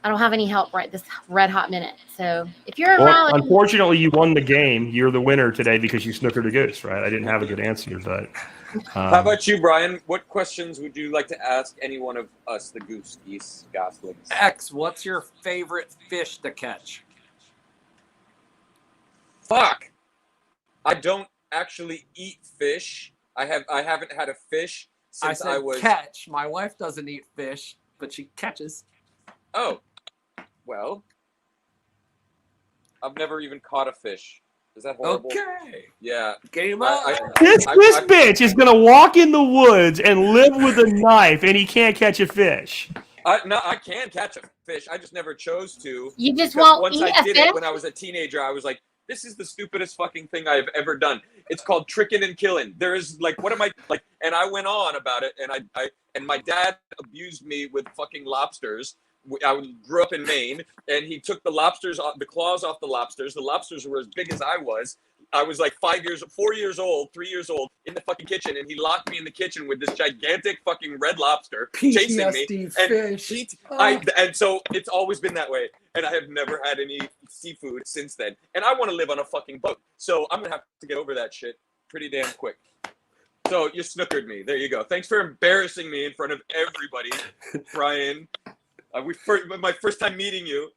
I don't have any help right this red hot minute. So if you're in Raleigh, unfortunately, you won the game. You're the winner today because you snookered a goose, right? I didn't have a good answer, but. How about you, Brian? What questions would you like to ask any one of us, the geese, goslings? X, what's your favorite fish to catch? Fuck. I don't actually eat fish. I haven't had a fish since I was catch. My wife doesn't eat fish, but she catches. Oh. Well. I've never even caught a fish. Is that horrible? Okay. Yeah. Game up. This bitch is gonna walk in the woods and live with a knife, and he can't catch a fish. No, I can catch a fish. I just never chose to. You just won't once eat I a did fish? it when I was a teenager, I was like, this is the stupidest fucking thing I've ever done. It's called tricking and killing. There is what am I and I went on about it, and and my dad abused me with fucking lobsters. I grew up in Maine, and he took the claws off the lobsters. The lobsters were as big as I was. I was 4 years old, 3 years old, in the fucking kitchen, and he locked me in the kitchen with this gigantic fucking red lobster chasing me. And so it's always been that way, and I have never had any seafood since then. And I want to live on a fucking boat, so I'm gonna have to get over that shit pretty damn quick. So you snookered me. There you go. Thanks for embarrassing me in front of everybody, Brian. My first time meeting you.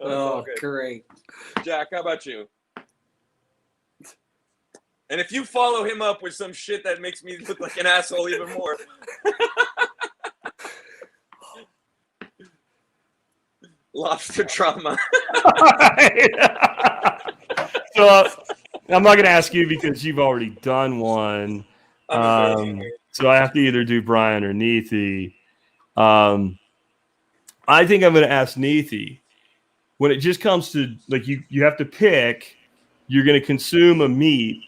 Oh, great. Jack, how about you? And if you follow him up with some shit that makes me look like an asshole even more. Lobster trauma. So I'm not going to ask you because you've already done one. So I have to either do Brian or Neethi. I think I'm going to ask Neethi. When it just comes to, like, you have to pick, you're going to consume a meat,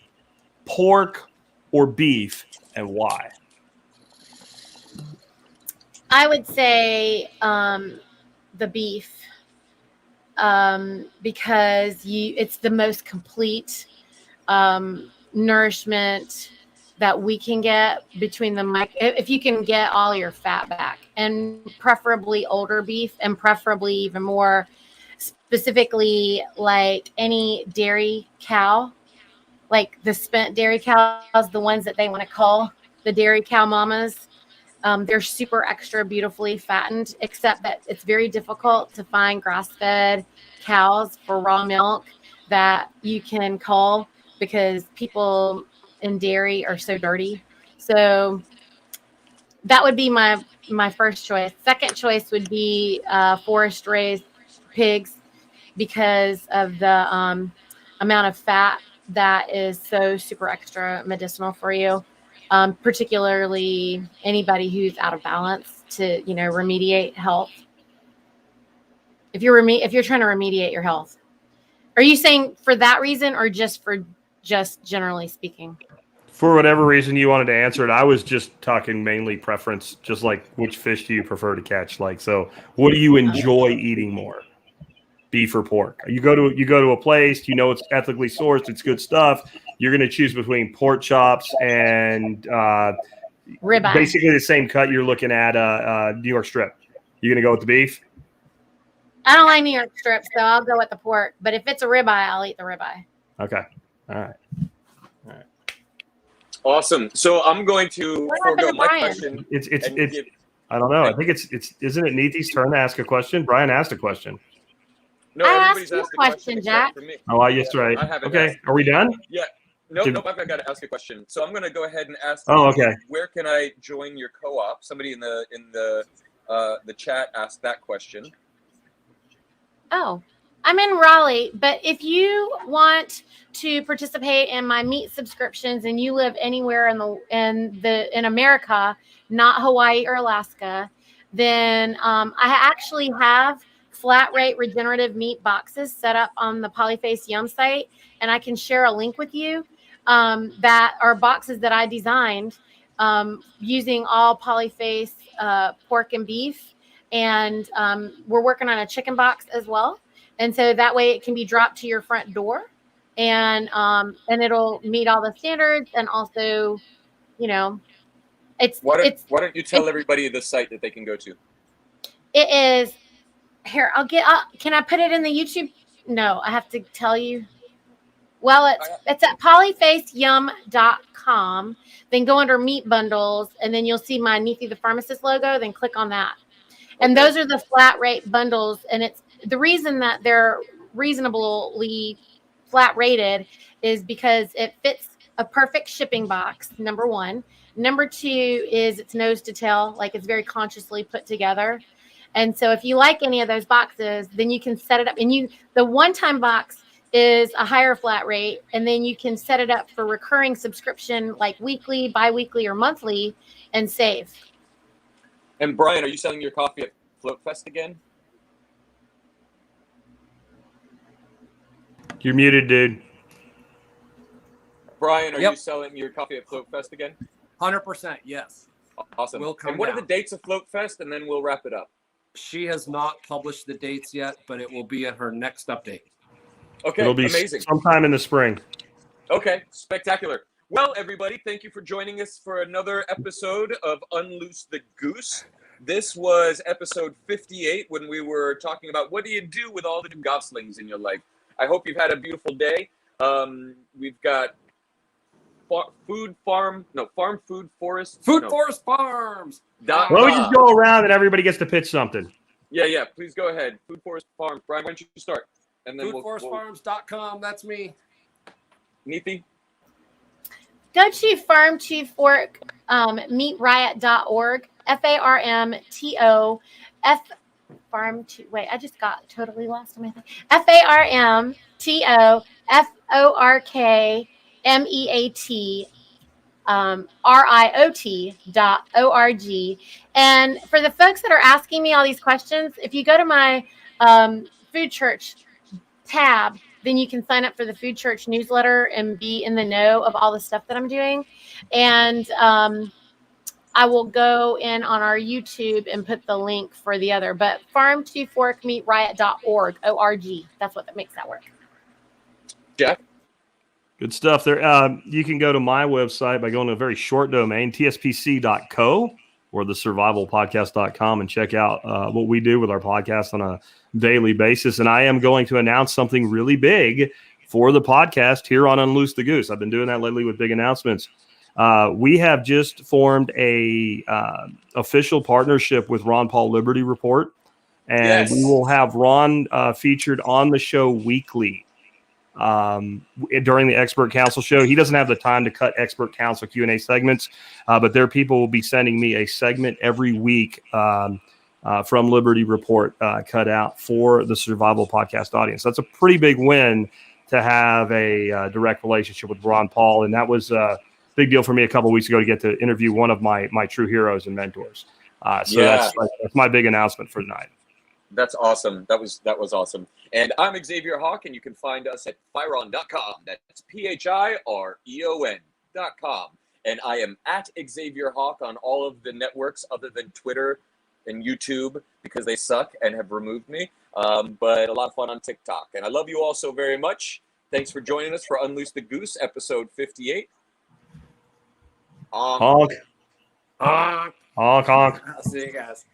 pork or beef, and why? I would say the beef, because it's the most complete nourishment that we can get between if you can get all your fat back, and preferably older beef, and preferably even more specifically like any dairy cow, like the spent dairy cows, the ones that they want to call the dairy cow mamas. They're super extra beautifully fattened, except that it's very difficult to find grass-fed cows for raw milk that you can cull because people in dairy are so dirty. So that would be my first choice. Second choice would be forest-raised pigs because of the amount of fat that is so super extra medicinal for you. Particularly anybody who's out of balance to, remediate health. If you're trying to remediate your health, are you saying for that reason or just generally speaking? For whatever reason you wanted to answer it, I was just talking mainly preference, just like which fish do you prefer to catch? Like, so what do you enjoy eating more? Beef or pork? You go to a place, it's ethically sourced, it's good stuff. You're going to choose between pork chops and ribeye. Basically the same cut you're looking at New York strip. You're going to go with the beef? I don't like New York strip, so I'll go with the pork. But if it's a ribeye, I'll eat the ribeye. Okay. All right. Awesome. So I'm going to forego my question. It's I don't know. I think it's isn't it Neethi's turn to ask a question? Brian asked a question. No, everybody's asked a question, Jack. for me. Oh, yes, right. Okay, are we done? Yeah. Nope, I've got to ask a question. So I'm going to go ahead and ask. Okay. Where can I join your co-op? Somebody in the chat asked that question. Oh, I'm in Raleigh, but if you want to participate in my meat subscriptions and you live anywhere in America, not Hawaii or Alaska, then I actually have flat rate regenerative meat boxes set up on the Polyface Yum site, and I can share a link with you that are boxes that I designed using all Polyface pork and beef, and we're working on a chicken box as well, and so that way it can be dropped to your front door, and it'll meet all the standards, and also, why don't you tell everybody the site that they can go to? It is. Here, can I put it in the YouTube? No, I have to tell you. Well, it's at polyfaceyum.com. Then go under meat bundles, and then you'll see my Neethi the Pharmacist logo. Then click on that. And those are the flat rate bundles. And it's the reason that they're reasonably flat rated is because it fits a perfect shipping box, number one. Number two is it's nose to tail, like it's very consciously put together. And so if you like any of those boxes, then you can set it up. And the one-time box is a higher flat rate, and then you can set it up for recurring subscription, like weekly, bi-weekly, or monthly, and save. And Brian, are you selling your coffee at Float Fest again? You're muted, dude. Brian, are you selling your coffee at Float Fest again? 100%, yes. Awesome. We'll come and what down. are the dates of Float Fest, and then we'll wrap it up? She has not published the dates yet, but it will be in her next update. Okay, It'll be amazing. Sometime in the spring. Okay, spectacular. Well, everybody, thank you for joining us for another episode of Unloose the Goose. This was episode 58 when we were talking about what do you do with all the new goslings in your life. I hope you've had a beautiful day. We've got Forest Farms. Why don't we just go around and everybody gets to pitch something? Yeah. Please go ahead. Food Forest Farms. Brian, why don't you start? And then Foodforestfarms.com. That's me. Neethi? go to farm2fork meatriot.org. FARMTO F farm to wait. I just got totally lost in my thing. FARMTOFORKMEAT RIOT.org. And for the folks that are asking me all these questions, if you go to my Food Church tab, then you can sign up for the Food Church newsletter and be in the know of all the stuff that I'm doing. And I will go in on our YouTube and put the link for the other, but farm2forkmeatriot.org, O-R-G. That's what makes that work. Jack? Good stuff there. You can go to my website by going to a very short domain, tspc.co or thesurvivalpodcast.com, and check out what we do with our podcast on a daily basis. And I am going to announce something really big for the podcast here on Unloose the Goose. I've been doing that lately with big announcements. We have just formed a official partnership with Ron Paul Liberty Report, and we will have Ron featured on the show weekly during the Expert Council show. He doesn't have the time to cut Expert Council Q&A segments, but their people will be sending me a segment every week from Liberty Report cut out for the Survival Podcast audience. That's a pretty big win to have a direct relationship with Ron Paul, and that was big deal for me a couple of weeks ago to get to interview one of my true heroes and mentors. That's my big announcement for tonight. That's awesome. That was awesome. And I'm Xavier Hawk, and you can find us at Phiron.com. That's PHIREON.com. And I am at Xavier Hawk on all of the networks other than Twitter and YouTube because they suck and have removed me. But a lot of fun on TikTok. And I love you all so very much. Thanks for joining us for Unloose the Goose, episode 58. Honk. Honk. Honk, honk. I'll see you guys.